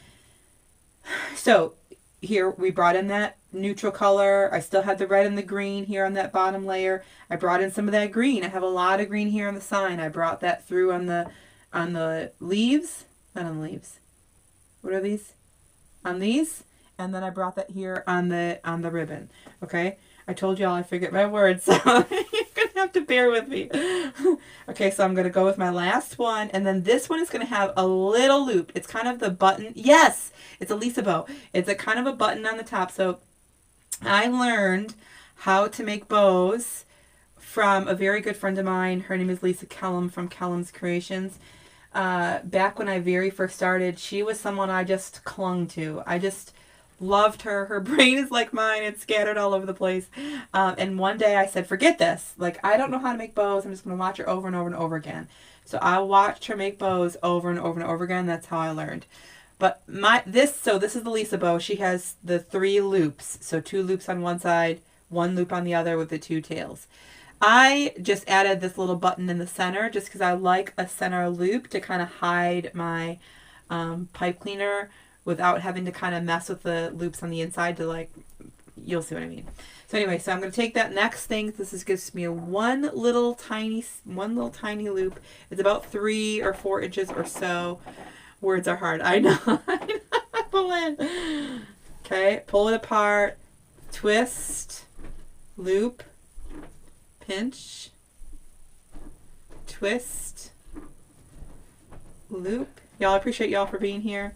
So here we brought in that neutral color. I still have the red and the green here on that bottom layer. I brought in some of that green. I have a lot of green here on the sign. I brought that through on the leaves. Not on the leaves. What are these? On these. And then I brought that here on the ribbon. Okay? I told y'all I forget my words, so you're gonna have to bear with me. Okay, so I'm going to go with my last one. And then this one is going to have a little loop. It's kind of the button. Yes, it's a Lisa bow. It's a kind of a button on the top. So I learned how to make bows from a very good friend of mine. Her name is Lisa Kellum from Kellum's Creations. Back when I very first started, she was someone I just clung to. I just loved her. Her brain is like mine. It's scattered all over the place. And one day I said, forget this. Like, I don't know how to make bows. I'm just going to watch her over and over and over again. So I watched her make bows over and over and over again. That's how I learned. But this is the Lisa bow. She has the 3 loops. So 2 loops on one side, 1 loop on the other with the 2 tails. I just added this little button in the center just because I like a center loop to kind of hide my pipe cleaner without having to kind of mess with the loops on the inside to, like, you'll see what I mean. So anyway, so I'm going to take that next thing. This is gives me a one little tiny loop. It's about 3 or 4 inches or so. Words are hard. I know. Pull in. Okay, pull it apart, twist, loop, pinch, twist, loop. Y'all, I appreciate y'all for being here.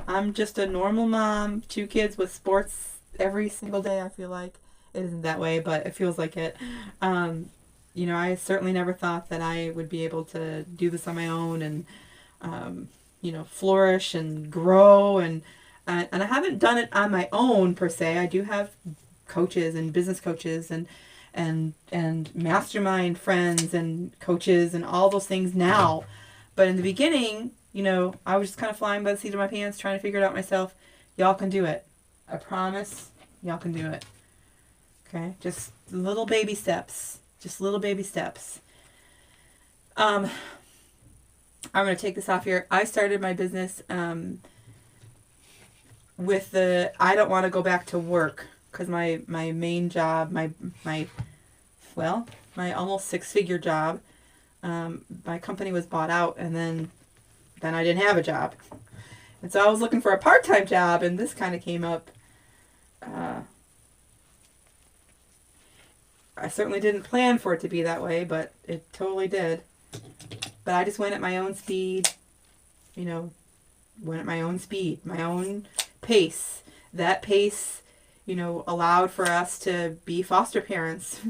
I'm just a normal mom, 2 kids with sports every single day. I feel like it isn't that way, but it feels like it. You know, I certainly never thought that I would be able to do this on my own and, you know, flourish and grow. And I haven't done it on my own per se. I do have coaches and business coaches and mastermind friends and coaches and all those things now. But in the beginning, you know, I was just kind of flying by the seat of my pants, trying to figure it out myself. Y'all can do it. I promise y'all can do it. Okay? Just little baby steps. Just little baby steps. I'm going to take this off here. I started my business with the, I don't want to go back to work because my main job, my almost 6-figure job, my company was bought out, and then I didn't have a job. And so I was looking for a part-time job, and this kind of came up. I certainly didn't plan for it to be that way, but it totally did. But I just went at my own speed, you know, went at my own speed, my own pace. That pace, you know, allowed for us to be foster parents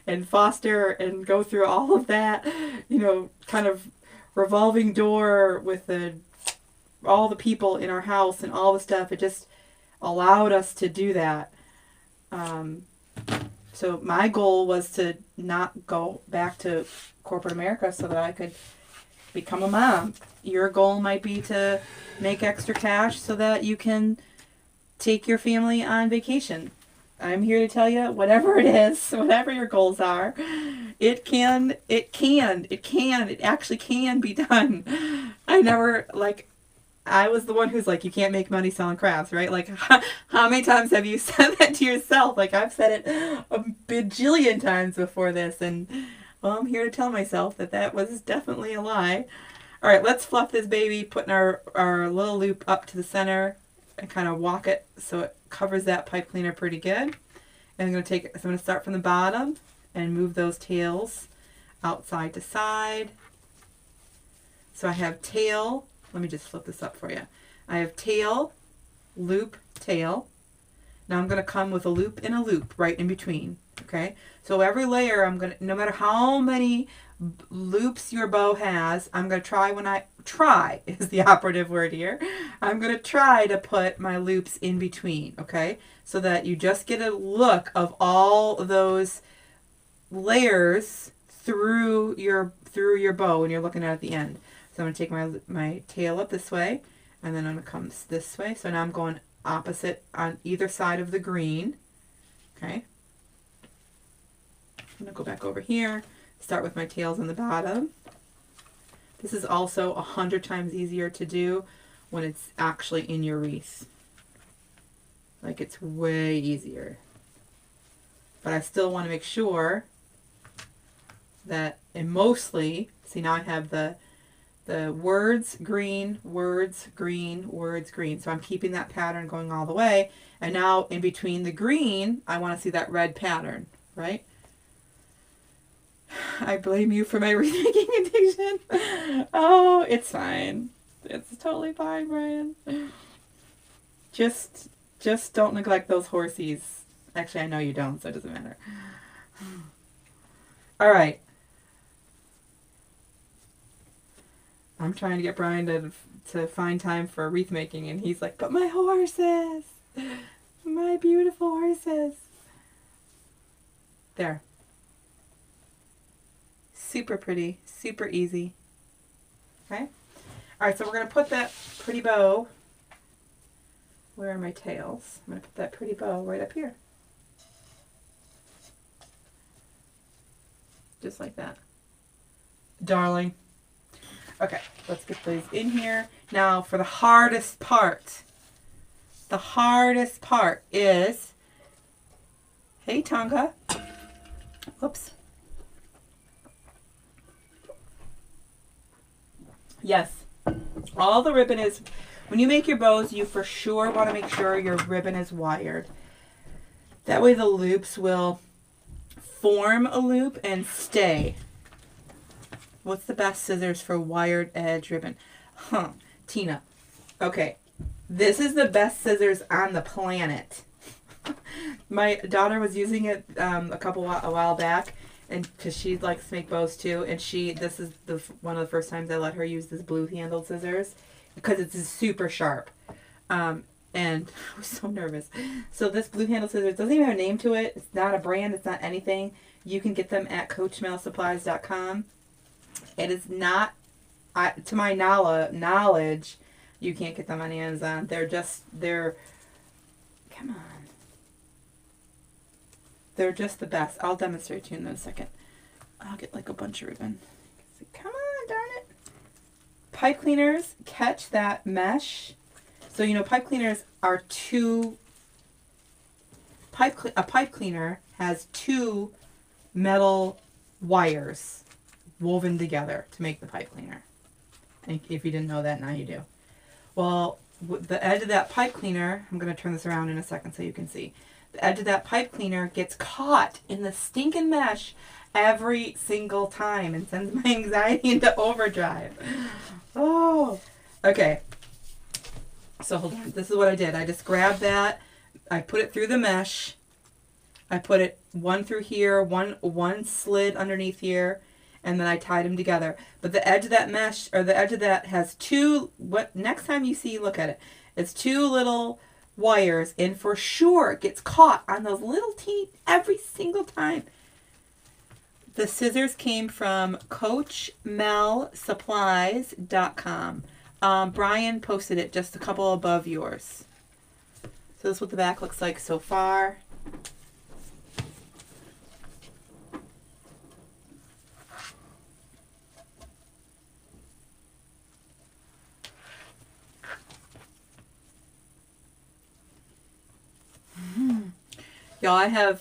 and foster and go through all of that, you know, kind of revolving door with all the people in our house and all the stuff. It just allowed us to do that. So my goal was to not go back to corporate America so that I could become a mom. Your goal might be to make extra cash so that you can take your family on vacation. I'm here to tell you, whatever it is, whatever your goals are, it actually can be done. I was the one who's like, you can't make money selling crafts, right? Like, how many times have you said that to yourself? Like, I've said it a bajillion times before this, and, well, I'm here to tell myself that was definitely a lie. All right, let's fluff this baby, putting our little loop up to the center and kind of walk it so it covers that pipe cleaner pretty good. And I'm going to start from the bottom and move those tails outside to side. So I have tail. Let me just flip this up for you. I have tail, loop, tail. Now I'm going to come with a loop and a loop right in between. Okay? So every layer, no matter how many loops your bow has, I'm going to try is the operative word here. I'm going to try to put my loops in between. Okay? So that you just get a look of all those layers through your bow when you're looking at the end. So I'm going to take my tail up this way, and then I'm going to come this way. So now I'm going opposite on either side of the green. Okay. I'm going to go back over here, start with my tails on the bottom. This is also 100 times easier to do when it's actually in your wreath. Like, it's way easier. But I still want to make sure that, and mostly, see now I have the words green, words green, words green. So I'm keeping that pattern going all the way. And now in between the green, I want to see that red pattern, right? I blame you for my wreath making addiction. Oh, it's fine. It's totally fine, Brian. Just don't neglect those horsies. Actually, I know you don't, so it doesn't matter. All right. I'm trying to get Brian to find time for wreath making, and he's like, but my horses! My beautiful horses! There. Super pretty, super easy. Okay? Alright, so we're going to put that pretty bow. Where are my tails? I'm going to put that pretty bow right up here. Just like that. Darling. Okay, let's get these in here. Now for the hardest part. The hardest part is, hey Tonka. Whoops. Yes. All the ribbon is, when you make your bows, you for sure want to make sure your ribbon is wired. That way the loops will form a loop and stay. What's the best scissors for wired edge ribbon? Tina. Okay. This is the best scissors on the planet. My daughter was using it a while back, and because she likes to make bows too, and this is one of the first times I let her use this blue handled scissors because it's super sharp. And I was so nervous. So this blue handled scissors doesn't even have a name to it. It's not a brand. It's not anything. You can get them at CoachMailSupplies.com. It is not, to my knowledge, you can't get them on Amazon. Come on. They're just the best. I'll demonstrate to you in a second. I'll get like a bunch of ribbon. Come on, darn it. Pipe cleaners catch that mesh. So, pipe cleaners are a pipe cleaner has two metal wires woven together to make the pipe cleaner. And if you didn't know that, now you do. Well, the edge of that pipe cleaner, I'm going to turn this around in a second so you can see. The edge of that pipe cleaner gets caught in the stinking mesh every single time and sends my anxiety into overdrive. Oh, okay. So hold on. This is what I did. I just grabbed that. I put it through the mesh. I put it one through here, one slid underneath here, and then I tied them together. But the edge of that mesh, or the edge of that has next time you see, look at it. It's two little wires, and for sure it gets caught on those little teeth every single time. The scissors came from CoachMelSupplies.com. Brian posted it just a couple above yours. So this is what the back looks like so far. Y'all, I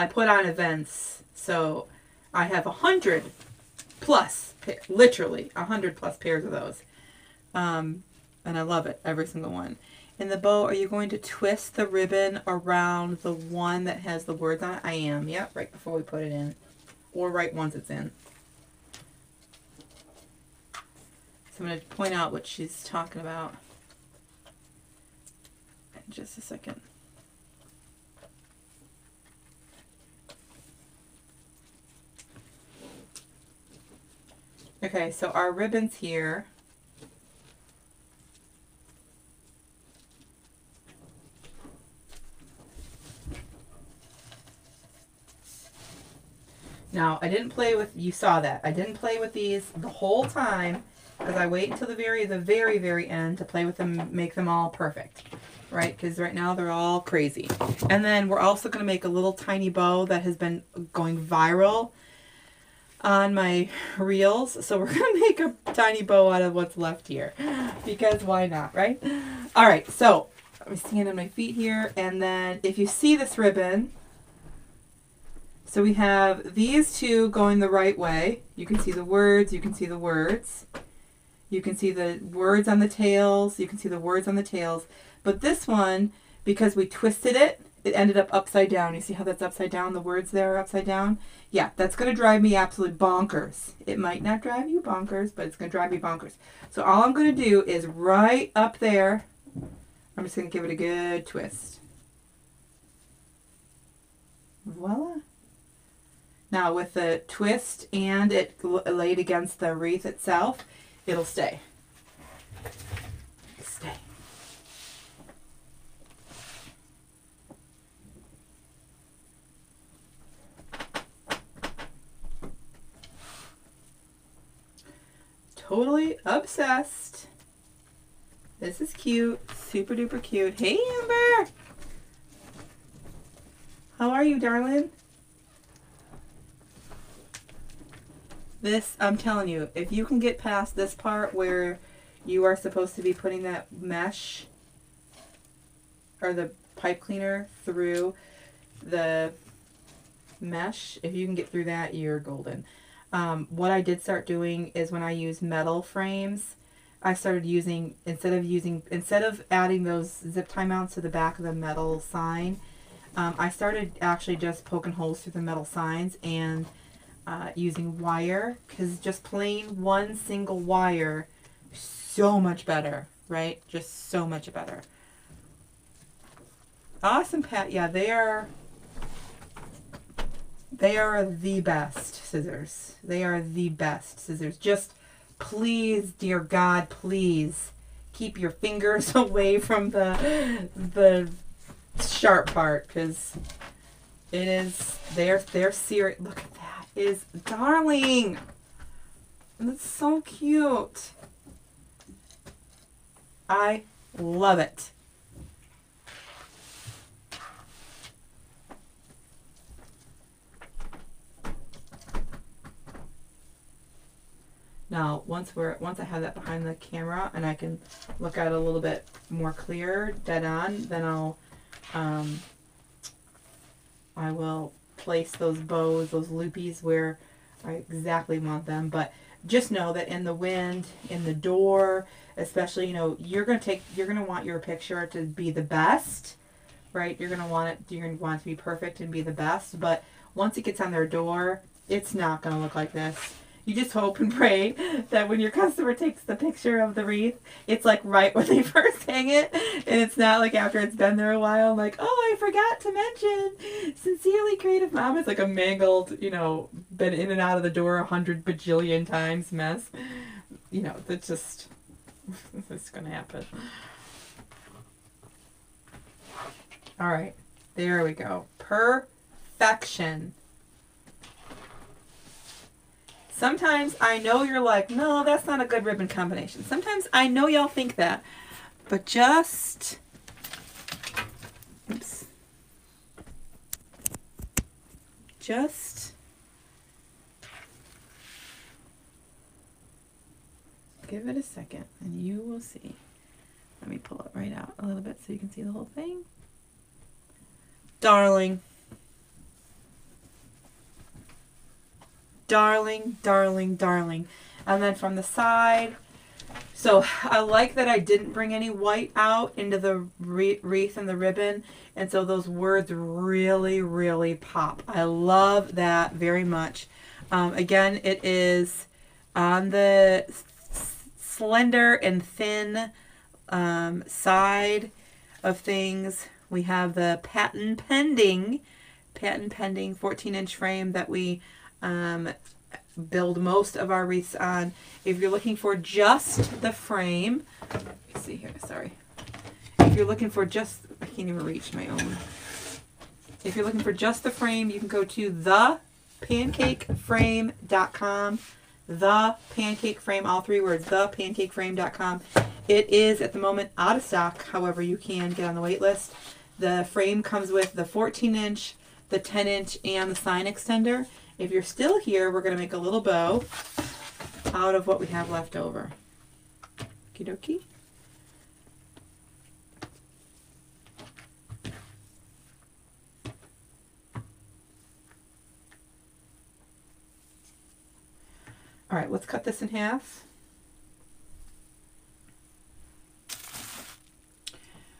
put on events, so I have 100 plus, literally 100 plus pairs of those. And I love it, every single one. In the bow, are you going to twist the ribbon around the one that has the words on it? I am, yep, right before we put it in. Or right once it's in. So I'm going to point out what she's talking about in just a second. Okay, so our ribbons here. Now, I didn't play with, you saw that. I didn't play with these the whole time because I wait until the very, very end to play with them, make them all perfect, right? Because right now they're all crazy. And then we're also going to make a little tiny bow that has been going viral on my reels. So we're going to make a tiny bow out of what's left here because why not, right? All right, so I'm standing on my feet here. And then if you see this ribbon, so we have these two going the right way. You can see the words. You can see the words. You can see the words on the tails. You can see the words on the tails. But this one, because we twisted it, it ended up upside down. You see how that's upside down? The words there are upside down. Yeah, that's going to drive me absolutely bonkers. It might not drive you bonkers, but it's going to drive me bonkers. So all I'm going to do is right up there, I'm just going to give it a good twist. Voila. Now with the twist and it laid against the wreath itself, it'll stay. Stay. Totally obsessed. This is cute. Super duper cute. Hey, Amber. How are you, darling? This, I'm telling you, if you can get past this part where you are supposed to be putting that mesh or the pipe cleaner through the mesh, if you can get through that, you're golden. What I did start doing is when I use metal frames, I started using, instead of adding those zip tie mounts to the back of the metal sign, I started actually just poking holes through the metal signs and using wire, because just plain one single wire, so much better, right? Just so much better. Awesome, Pat. Yeah, they are the best scissors. They are the best scissors. Just please, dear God, please keep your fingers away from the sharp part, because it is, they're serious. Look at that. It is darling. It's so cute. I love it. Now, once I have that behind the camera and I can look at it a little bit more clear, dead on, then I will place those bows, those loopies where I exactly want them. But just know that in the wind, in the door, especially, you know, you're gonna want your picture to be the best, right? You're gonna want it to be perfect and be the best. But once it gets on their door, it's not gonna look like this. You just hope and pray that when your customer takes the picture of the wreath, it's like right when they first hang it, and it's not like after it's been there a while, like, oh, I forgot to mention, sincerely creative mom. It's like a mangled, you know, been in and out of the door 100 bajillion times mess. You know, that's just, it's going to happen. All right, there we go. Perfection. Sometimes I know you're like, no, that's not a good ribbon combination. Sometimes I know y'all think that, but just, oops, just give it a second and you will see. Let me pull it right out a little bit so you can see the whole thing. Darling. Darling, darling, darling. And then from the side, so I like that I didn't bring any white out into the wreath and the ribbon, and so those words really, really pop. I love that very much. Again, it is on the slender and thin side of things. We have the patent pending 14-inch frame that we build most of our wreaths on. If you're looking for just the frame, let me see here, sorry. If you're looking for just, I can't even reach my own. If you're looking for just the frame, you can go to thepancakeframe.com. The Pancake Frame, all three words, thepancakeframe.com. It is at the moment out of stock, however you can get on the wait list. The frame comes with the 14-inch, the 10-inch, and the sign extender. If you're still here, we're going to make a little bow out of what we have left over. Okie dokie. All right, let's cut this in half.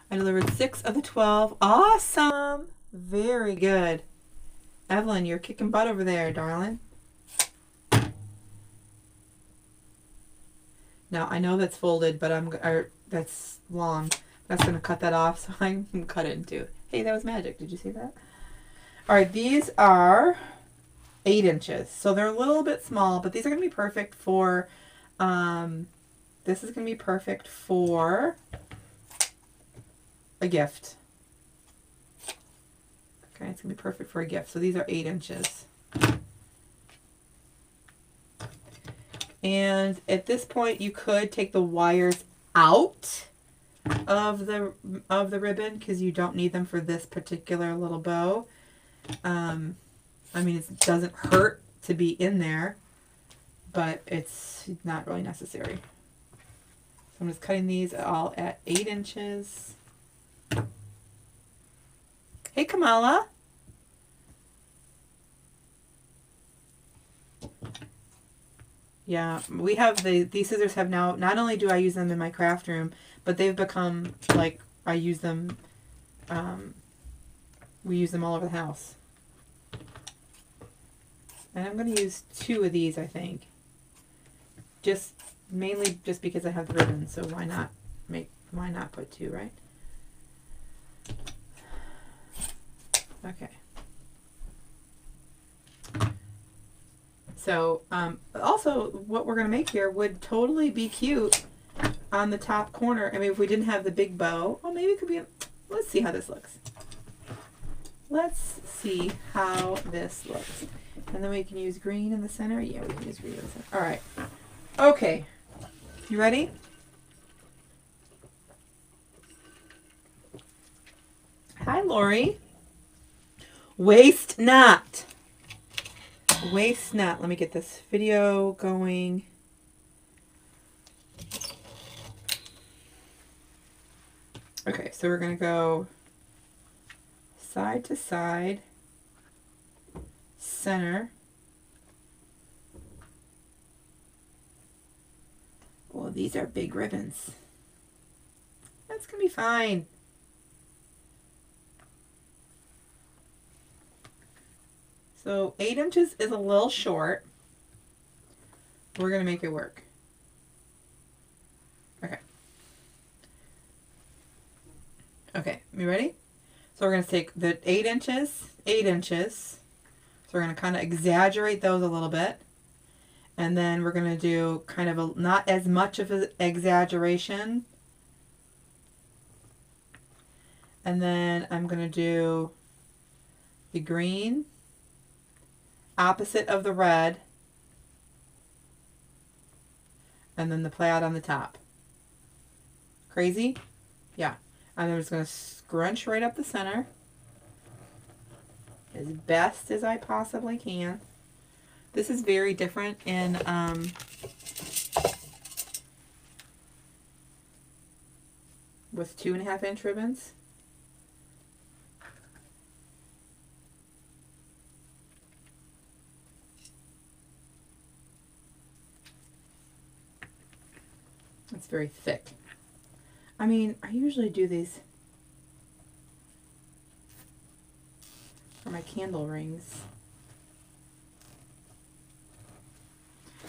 I delivered 6 of the 12. Awesome! Very good. Evelyn, you're kicking butt over there, darling. Now, I know that's folded, but that's long. That's going to cut that off, so I'm going to cut it in two. Hey, that was magic. Did you see that? All right, these are 8 inches. So they're a little bit small, but these are going to be perfect for, this is going to be perfect for a gift. Okay, it's going to be perfect for a gift. So these are 8 inches. And at this point, you could take the wires out of the ribbon because you don't need them for this particular little bow. I mean, it doesn't hurt to be in there, but it's not really necessary. So I'm just cutting these all at 8 inches. Hey, Kamala. Yeah, we have these scissors have now, not only do I use them in my craft room, but they've become like, I use them, we use them all over the house. And I'm going to use 2 of these, I think. Mainly just because I have the ribbon, so why not put 2, right? Okay. So, also, what we're going to make here would totally be cute on the top corner. I mean, if we didn't have the big bow, oh, maybe it could be, let's see how this looks. Let's see how this looks. And then we can use green in the center. Yeah, we can use green in the center. All right. Okay. You ready? Hi, Lori. Waste not. Waste not. Let me get this video going. Okay, so we're going to go side to side, center. Oh, these are big ribbons. That's going to be fine. So 8 inches is a little short. We're going to make it work. Okay. Okay, you ready? So we're going to take the 8 inches. So we're going to kind of exaggerate those a little bit. And then we're going to do kind of a, not as much of an exaggeration. And then I'm going to do the green opposite of the red, and then the plaid on the top. Crazy? Yeah. And I'm just going to scrunch right up the center as best as I possibly can. This is very different in with 2.5 inch ribbons. It's very thick. I mean, I usually do these for my candle rings.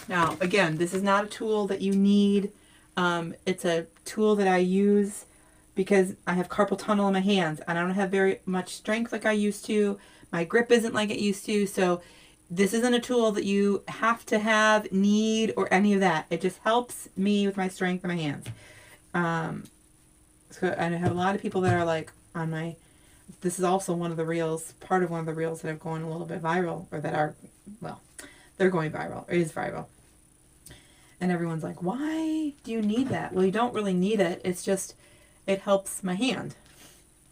Now, again, this is not a tool that you need. It's a tool that I use because I have carpal tunnel in my hands and I don't have very much strength like I used to. My grip isn't like it used to, so this isn't a tool that you have to have, need, or any of that. It just helps me with my strength in my hands. So I have a lot of people that are like on my, this is also one of the reels, part of one of the reels that have gone a little bit viral, or that are, well, they're going viral, or is viral. And everyone's like, why do you need that? Well, you don't really need it. It's just, it helps my hand.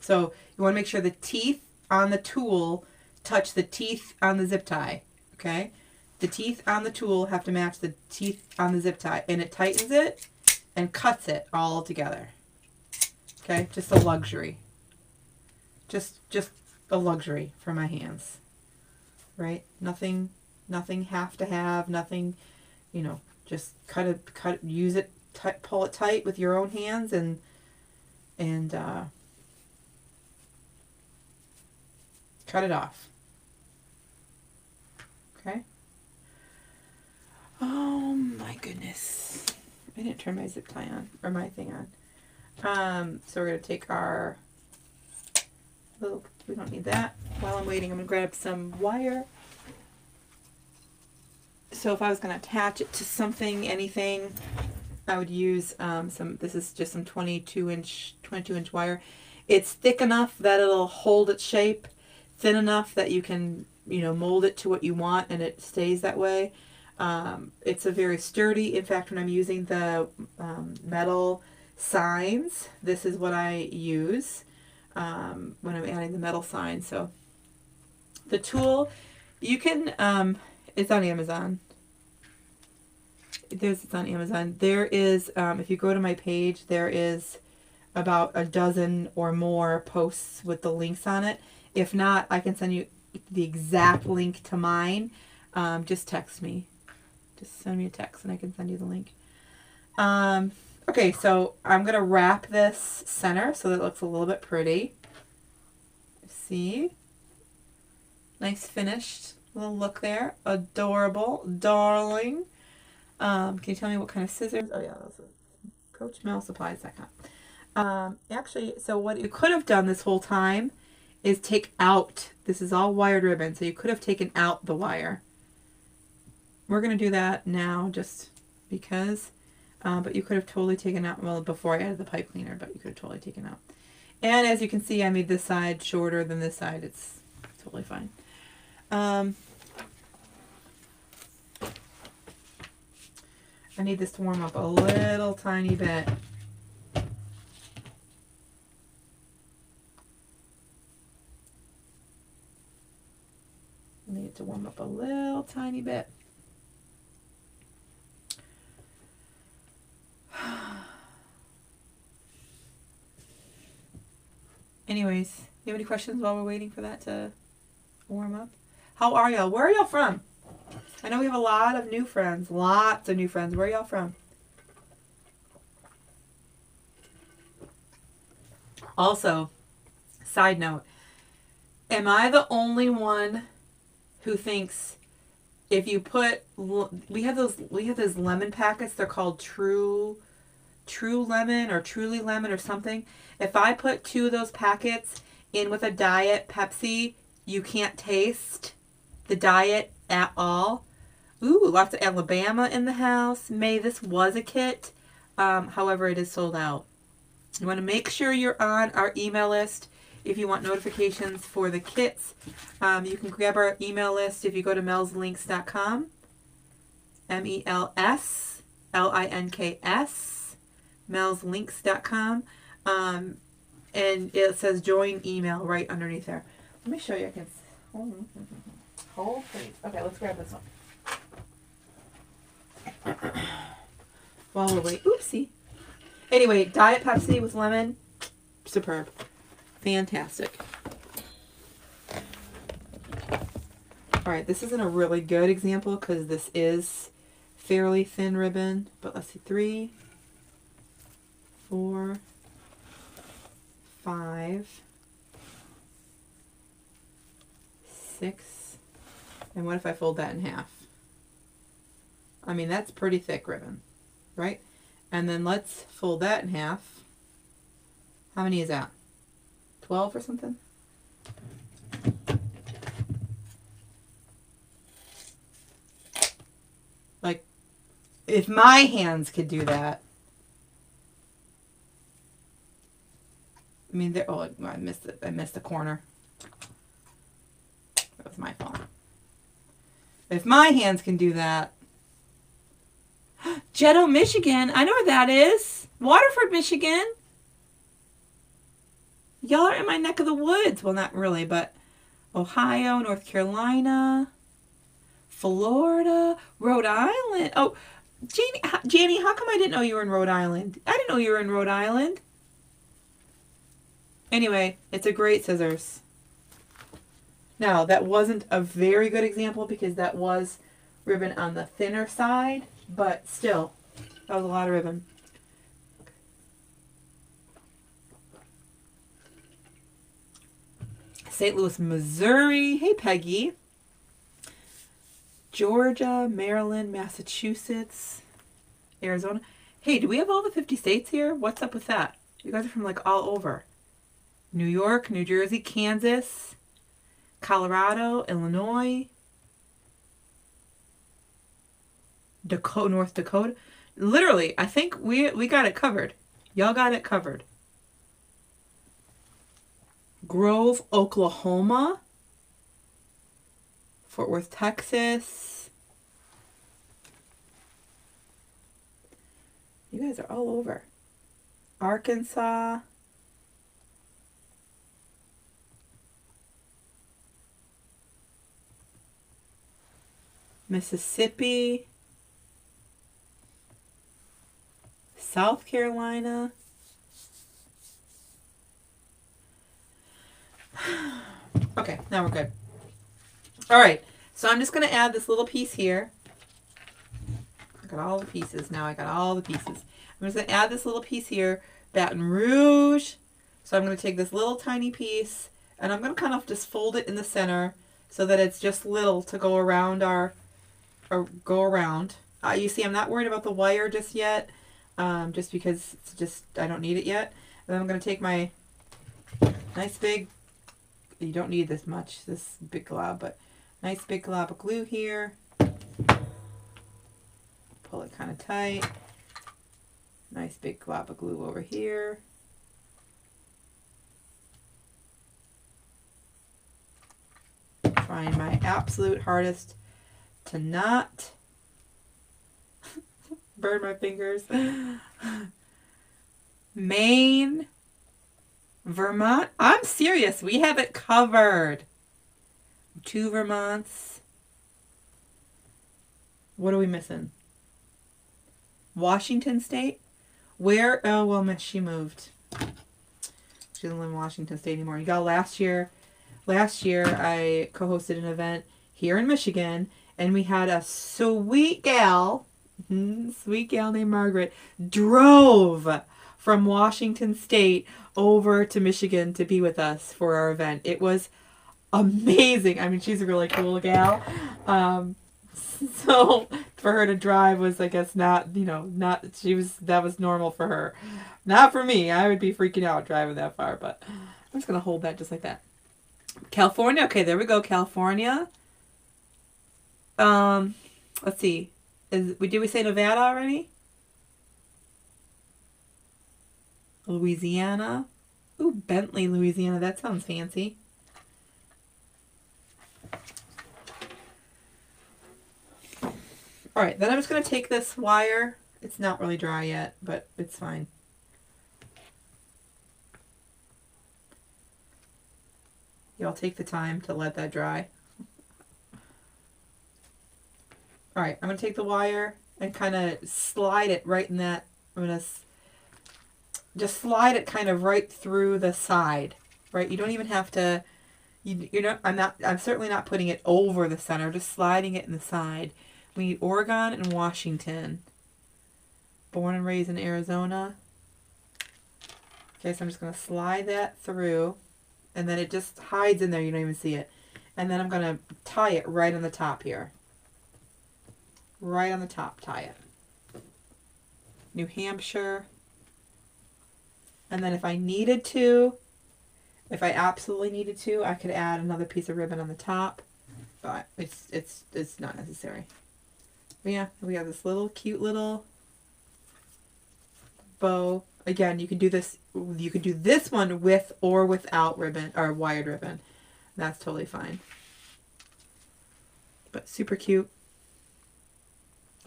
So you want to make sure the teeth on the tool touch the teeth on the zip tie, okay? The teeth on the tool have to match the teeth on the zip tie, and it tightens it and cuts it all together, okay? Just a luxury. Just a luxury for my hands, right? Nothing have to have, nothing, you know, just use it, pull it tight with your own hands, and cut it off. Okay. Oh my goodness. I didn't turn my zip tie on, or my thing on. So we're going to take our little, we don't need that. While I'm waiting, I'm going to grab some wire. So if I was going to attach it to something, anything, I would use this is just some 22 inch wire. It's thick enough that it'll hold its shape, thin enough that you can, mold it to what you want and it stays that way. It's a very sturdy. In fact, when I'm using the metal signs, this is what I use when I'm adding the metal signs. So the tool, you can, it's on Amazon. It's on Amazon. There is, if you go to my page, there is about a dozen or more posts with the links on it. If not, I can send you the exact link to mine. Just text me. Just send me a text and I can send you the link. Okay, so I'm going to wrap this center so that it looks a little bit pretty. See? Nice finished little look there. Adorable. Darling. Can you tell me what kind of scissors? Oh yeah, those are CoachMailSupplies.com. Actually, so what you could have done this whole time is take out, this is all wired ribbon, so you could have taken out the wire. We're going to do that now just because, but you could have totally taken out, well, before I added the pipe cleaner, but you could have totally taken out. And as you can see, I made this side shorter than this side. It's totally fine. I need this to warm up a little tiny bit. I need it to warm up a little tiny bit. Anyways, you have any questions while we're waiting for that to warm up? How are y'all? Where are y'all from? I know we have a lot of new friends. Lots of new friends. Where are y'all from? Also, side note, am I the only one who thinks if you put, we have those lemon packets, they're called True Lemon or Truly Lemon or something. If I put 2 of those packets in with a Diet Pepsi, you can't taste the Diet at all. Ooh, lots of Alabama in the house. May, this was a kit. However, it is sold out. You want to make sure you're on our email list if you want notifications for the kits. You can grab our email list if you go to melslinks.com. MELSLINKS. melslinks.com. And it says join email right underneath there. Let me show you. I can hold please. Okay, let's grab this one. While we're waiting. Oopsie. Anyway, Diet Pepsi with lemon. Superb. Fantastic. Alright, this isn't a really good example because this is fairly thin ribbon. But let's see. 3, 4, 5, 6. And what if I fold that in half? I mean, that's pretty thick ribbon, right? And then let's fold that in half. How many is that? 12 or something? Like, if my hands could do that. I mean, oh, I missed it. I missed the corner. That was my fault. If my hands can do that. Jetto, Michigan. I know where that is. Waterford, Michigan. Y'all are in my neck of the woods. Well, not really, but Ohio, North Carolina, Florida, Rhode Island. Oh, Janie, how come I didn't know you were in Rhode Island? I didn't know you were in Rhode Island. Anyway, it's a great scissors. Now, that wasn't a very good example because that was ribbon on the thinner side, but still, that was a lot of ribbon. St. Louis, Missouri. Hey, Peggy. Georgia, Maryland, Massachusetts, Arizona. Hey, do we have all the 50 states here? What's up with that? You guys are from like all over. New York, New Jersey, Kansas, Colorado, Illinois, Dakota, North Dakota. Literally, I think we got it covered. Y'all got it covered. Grove, Oklahoma. Fort Worth, Texas. You guys are all over. Arkansas. Mississippi. South Carolina. Okay, now we're good. All right, so I'm just going to add this little piece here. I got all the pieces now. I got all the pieces. I'm just going to add this little piece here, Baton Rouge. So I'm going to take this little tiny piece, and I'm going to kind of just fold it in the center so that it's just little to go around you see, I'm not worried about the wire just yet, just because I don't need it yet. And then I'm going to take my nice big, you don't need this much, this big glob, but nice big glob of glue here. Pull it kind of tight. Nice big glob of glue over here. Trying my absolute hardest to not burn my fingers. Maine, Vermont. I'm serious. We have it covered. 2 Vermonts. What are we missing? Washington State. Where? Oh, well, she moved. She doesn't live in Washington State anymore. You got last year. Last year, I co-hosted an event here in Michigan, and we had a sweet gal named Margaret, drove from Washington State over to Michigan to be with us for our event. It was amazing. I mean, she's a really cool gal. So for her to drive was, I guess, that was normal for her. Not for me. I would be freaking out driving that far, but I'm just going to hold that just like that. California. Okay, there we go. California. Let's see. Did we say Nevada already? Louisiana. Ooh, Bentley, Louisiana. That sounds fancy. All right, then I'm just going to take this wire. It's not really dry yet, but it's fine. Y'all take the time to let that dry. All right, I'm going to take the wire and kind of slide it right in that. I'm going to just slide it kind of right through the side, right? You don't even have to, I'm certainly not putting it over the center, just sliding it in the side. We need Oregon and Washington. Born and raised in Arizona. Okay, so I'm just going to slide that through, and then it just hides in there. You don't even see it. And then I'm going to tie it right on the top here. Right on the top, tie it. New Hampshire. And then if I needed to, if I absolutely needed to, I could add another piece of ribbon on the top. But it's not necessary. But yeah, we have this little cute little bow. Again, you can do this. You can do this one with or without ribbon or wired ribbon. That's totally fine. But super cute.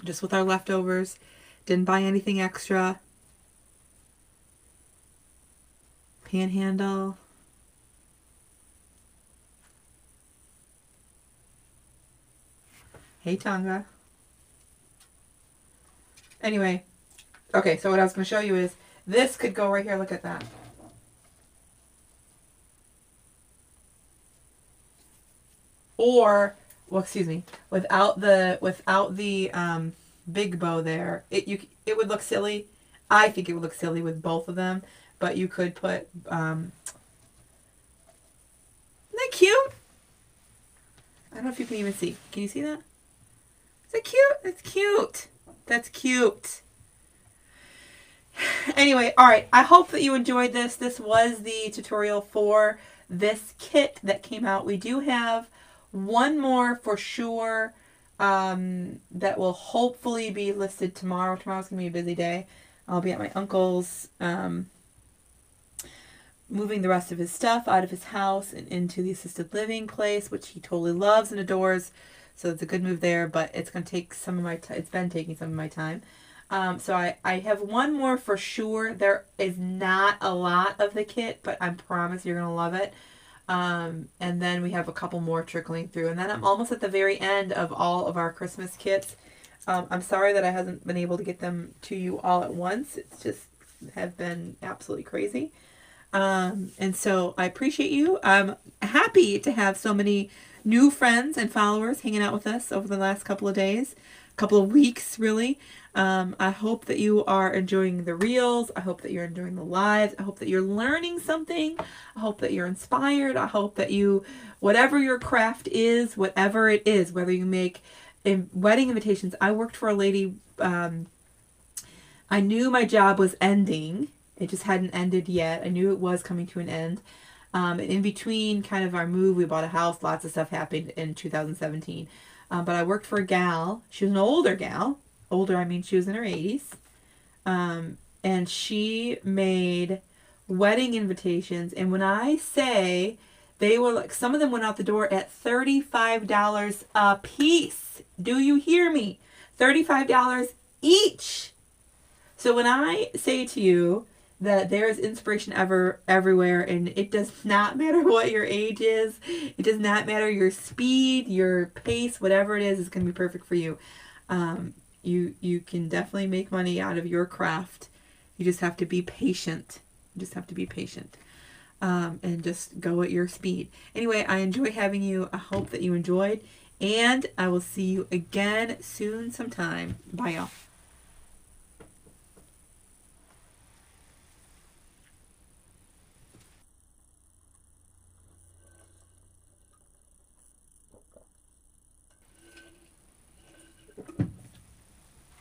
Just with our leftovers. Didn't buy anything extra. Panhandle. Hey, Tonga. Anyway, okay, so what I was going to show you is this could go right here. Look at that. Or, well, excuse me, without the big bow there, it would look silly. I think it would look silly with both of them, but you could put cute? I don't know if you can even see. Can you see that? Is that cute? That's cute. That's cute. Anyway, all right. I hope that you enjoyed this. This was the tutorial for this kit that came out. We do have one more for sure that will hopefully be listed tomorrow. Tomorrow's going to be a busy day. I'll be at my uncle's moving the rest of his stuff out of his house and into the assisted living place, which he totally loves and adores. So it's a good move there, but it's going to take some of my time. It's been taking some of my time. So I have one more for sure. There is not a lot of the kit, but I promise you're going to love it. And then we have a couple more trickling through. And then I'm almost at the very end of all of our Christmas kits. I'm sorry that I hasn't been able to get them to you all at once. It's just have been absolutely crazy. And so I appreciate you. I'm happy to have so many new friends and followers hanging out with us over the last couple of days, couple of weeks, really. I hope that you are enjoying the reels. I hope that you're enjoying the lives. I hope that you're learning something. I hope that you're inspired. I hope that you, whatever your craft is, whatever it is, whether you make wedding invitations. I worked for a lady, I knew my job was ending. It just hadn't ended yet. I knew it was coming to an end. And in between kind of our move, we bought a house. Lots of stuff happened in 2017. But I worked for a gal. She was an older gal. Older, I mean she was in her 80s. And she made wedding invitations. And when I say they were like, some of them went out the door at $35 a piece. Do you hear me? $35 each. So when I say to you that there is inspiration everywhere, and it does not matter what your age is, it does not matter your speed, your pace, whatever it is going to be perfect for you. You can definitely make money out of your craft. You just have to be patient. You just have to be patient. And just go at your speed. Anyway, I enjoy having you. I hope that you enjoyed. And I will see you again soon sometime. Bye, y'all.